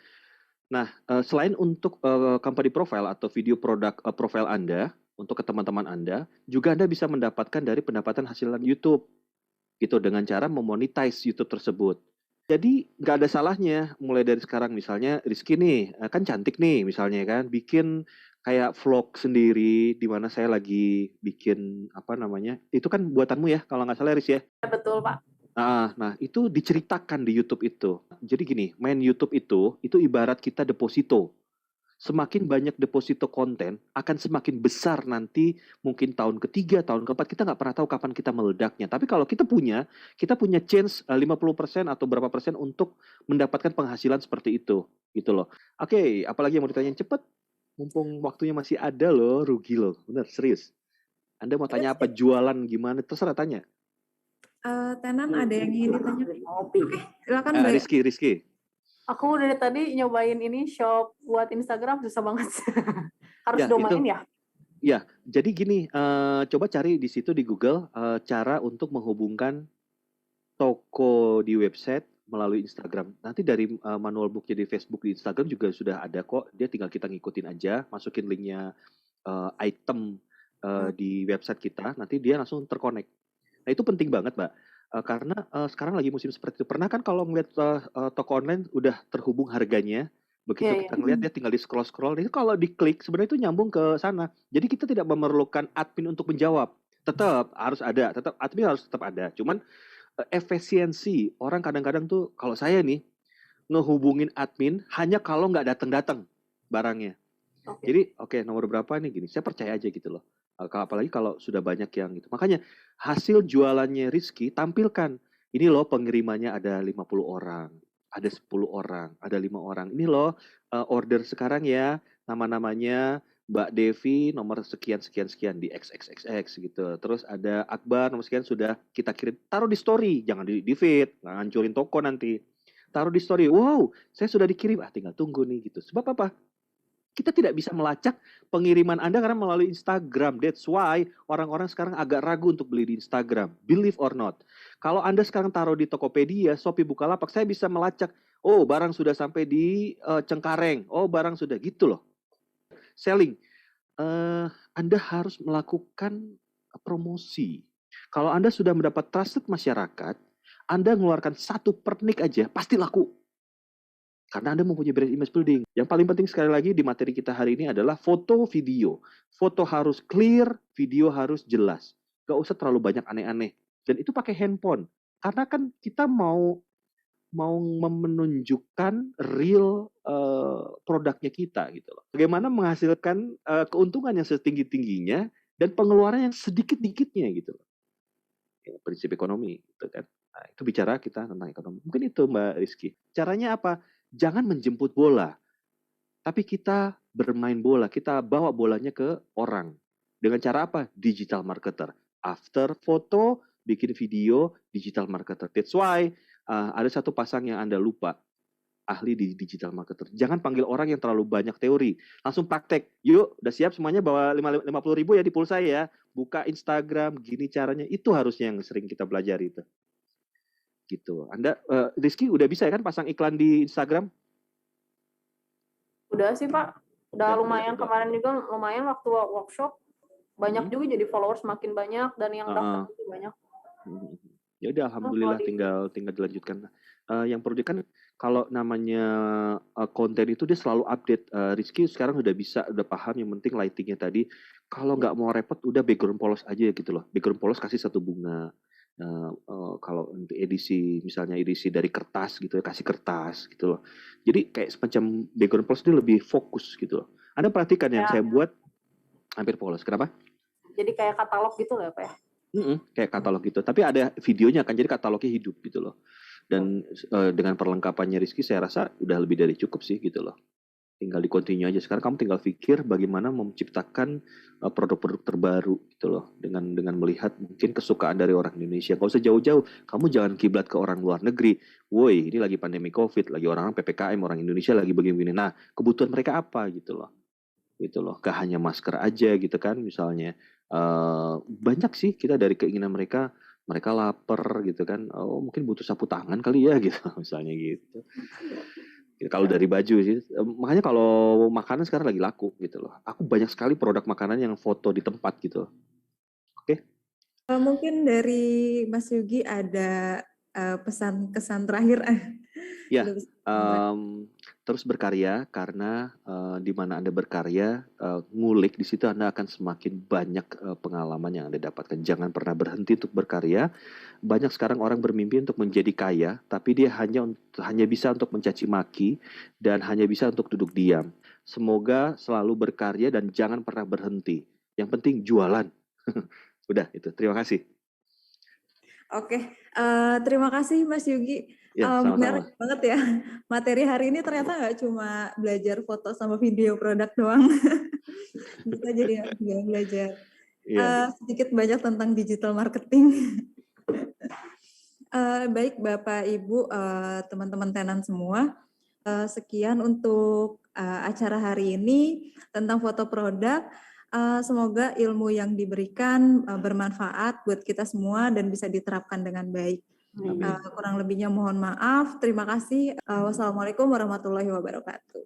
Nah, selain untuk company profile atau video produk profile Anda untuk ke teman-teman Anda, juga Anda bisa mendapatkan dari pendapatan hasilan YouTube gitu dengan cara memonetize YouTube tersebut. Jadi nggak ada salahnya mulai dari sekarang misalnya Rizky nih kan cantik nih misalnya kan bikin kayak vlog sendiri di mana saya lagi bikin apa namanya itu kan buatanmu ya kalau nggak salah Riz ya. Betul, Pak. Nah itu diceritakan di YouTube itu. Jadi gini main YouTube itu ibarat kita deposito. Semakin banyak deposito konten, akan semakin besar nanti mungkin tahun ketiga, tahun keempat, kita nggak pernah tahu kapan kita meledaknya. Tapi kalau kita punya chance 50% atau berapa persen untuk mendapatkan penghasilan seperti itu. Gitu loh. Oke, apalagi yang mau ditanyain cepet? Mumpung waktunya masih ada loh, rugi loh. Bener, serius. Anda mau tanya apa? Jualan gimana? Terserah tanya. Tenan ada yang ingin ditanya? Oke, silakan Mbak. Rizky. Aku dari tadi nyobain ini shop buat Instagram susah banget. Harus Ya, domain itu. ya? Ya, jadi gini, coba cari di situ di Google cara untuk menghubungkan toko di website melalui Instagram. Nanti dari manual booknya di Facebook, di Instagram juga sudah ada kok. Dia tinggal kita ngikutin aja, masukin linknya item di website kita, nanti dia langsung terkonek. Nah itu penting banget, Mbak. Karena sekarang lagi musim seperti itu. Pernah kan kalau ngeliat toko online udah terhubung harganya, begitu Iya, kita ngeliat dia tinggal di scroll-scroll, itu kalau diklik sebenarnya itu nyambung ke sana. Jadi kita tidak memerlukan admin untuk menjawab. Tetap harus ada, admin harus tetap ada. Cuman efisiensi orang kadang-kadang tuh kalau saya nih ngehubungin admin hanya kalau nggak datang-datang barangnya. Oke. Jadi oke, nomor berapa nih gini, saya percaya aja gitu loh. Apalagi kalau sudah banyak yang gitu. Makanya hasil jualannya Rizky tampilkan. Ini loh pengirimannya ada 50 orang, ada 10 orang, ada 5 orang. Ini loh order sekarang ya, nama-namanya Mbak Devi nomor sekian di XXXX gitu. Terus ada Akbar nomor sekian sudah kita kirim. Taruh di story, jangan di feed, nggak ngancurin toko nanti. Taruh di story, wow, saya sudah dikirim, tinggal tunggu nih gitu. Sebab apa? Kita tidak bisa melacak pengiriman Anda karena melalui Instagram. That's why orang-orang sekarang agak ragu untuk beli di Instagram. Believe or not. Kalau Anda sekarang taruh di Tokopedia, Shopee, Bukalapak, saya bisa melacak. Oh, barang sudah sampai di Cengkareng. Oh, barang sudah gitu loh. Selling. Anda harus melakukan promosi. Kalau Anda sudah mendapat trusted masyarakat, Anda mengeluarkan 1 pernik aja, pasti laku. Karena Anda mempunyai brand image building. Yang paling penting sekali lagi di materi kita hari ini adalah foto video. Foto harus clear, video harus jelas. Gak usah terlalu banyak aneh-aneh. Dan itu pakai handphone. Karena kan kita mau menunjukkan real produknya kita gitu loh. Bagaimana menghasilkan keuntungan yang setinggi-tingginya dan pengeluaran yang sedikit-dikitnya gitu loh. Ya, prinsip ekonomi gitu kan. Nah, itu bicara kita tentang ekonomi. Mungkin itu Mbak Rizky. Caranya apa? Jangan menjemput bola, tapi kita bermain bola, kita bawa bolanya ke orang. Dengan cara apa? Digital marketer. After foto, bikin video, digital marketer. That's why ada satu pasang yang Anda lupa, ahli di digital marketer. Jangan panggil orang yang terlalu banyak teori. Langsung praktek. Yuk, udah siap semuanya bawa 50.000 ya di pulsa ya. Buka Instagram, gini caranya. Itu harusnya yang sering kita pelajari itu. Gitu. Anda Rizky udah bisa ya kan pasang iklan di Instagram? Udah sih, Pak. Udah lumayan kemarin juga lumayan waktu workshop. Banyak juga jadi followers makin banyak dan yang daftar juga banyak. Ya udah alhamdulillah tinggal dilanjutkan. Yang perlu kan kalau namanya konten itu dia selalu update. Rizky sekarang udah bisa, udah paham yang penting lightingnya tadi. Kalau nggak mau repot udah background polos aja gitu loh. Background polos kasih 1 bunga. Kalau untuk edisi misalnya edisi dari kertas gitu ya kasih kertas gitu loh. Jadi kayak semacam background polos itu lebih fokus gitu loh. Anda perhatikan yang saya buat hampir polos. Kenapa? Jadi kayak katalog gitu lah Pak ya? Kayak katalog gitu. Tapi ada videonya kan, jadi katalognya hidup gitu loh. Dan dengan perlengkapannya Rizky, saya rasa udah lebih dari cukup sih gitu loh. Tinggal di continue aja. Sekarang kamu tinggal pikir bagaimana menciptakan produk-produk terbaru gitu loh. Dengan melihat mungkin kesukaan dari orang Indonesia. Gak usah jauh-jauh. Kamu jangan kiblat ke orang luar negeri. Woi, ini lagi pandemi COVID, lagi orang PPKM, orang Indonesia lagi begini-begini. Nah, kebutuhan mereka apa gitu loh. Gitu loh. Gak hanya masker aja gitu kan misalnya. Banyak sih kita dari keinginan mereka lapar gitu kan. Oh, mungkin butuh sapu tangan kali ya gitu misalnya gitu. Kalau dari baju sih, makanya kalau makanan sekarang lagi laku gitu loh. Aku banyak sekali produk makanan yang foto di tempat gitu. Oke. Mungkin dari Mas Yugi ada pesan kesan terakhir. Ya, Ada pesan terakhir. terus berkarya karena di mana Anda berkarya, ngulik di situ Anda akan semakin banyak pengalaman yang Anda dapatkan. Jangan pernah berhenti untuk berkarya. Banyak sekarang orang bermimpi untuk menjadi kaya, tapi dia hanya bisa untuk mencaci maki dan hanya bisa untuk duduk diam. Semoga selalu berkarya dan jangan pernah berhenti. Yang penting jualan. Udah itu. Terima kasih. Oke, terima kasih Mas Yugi. Ya, sama-sama. Menarik banget ya. Materi hari ini ternyata nggak cuma belajar foto sama video produk doang. Kita jadi juga belajar sedikit banyak tentang digital marketing. Baik Bapak Ibu, teman-teman tenan semua. Sekian untuk acara hari ini tentang foto produk. Semoga ilmu yang diberikan bermanfaat buat kita semua dan bisa diterapkan dengan baik. Kurang lebihnya mohon maaf. Terima kasih. Wassalamualaikum warahmatullahi wabarakatuh.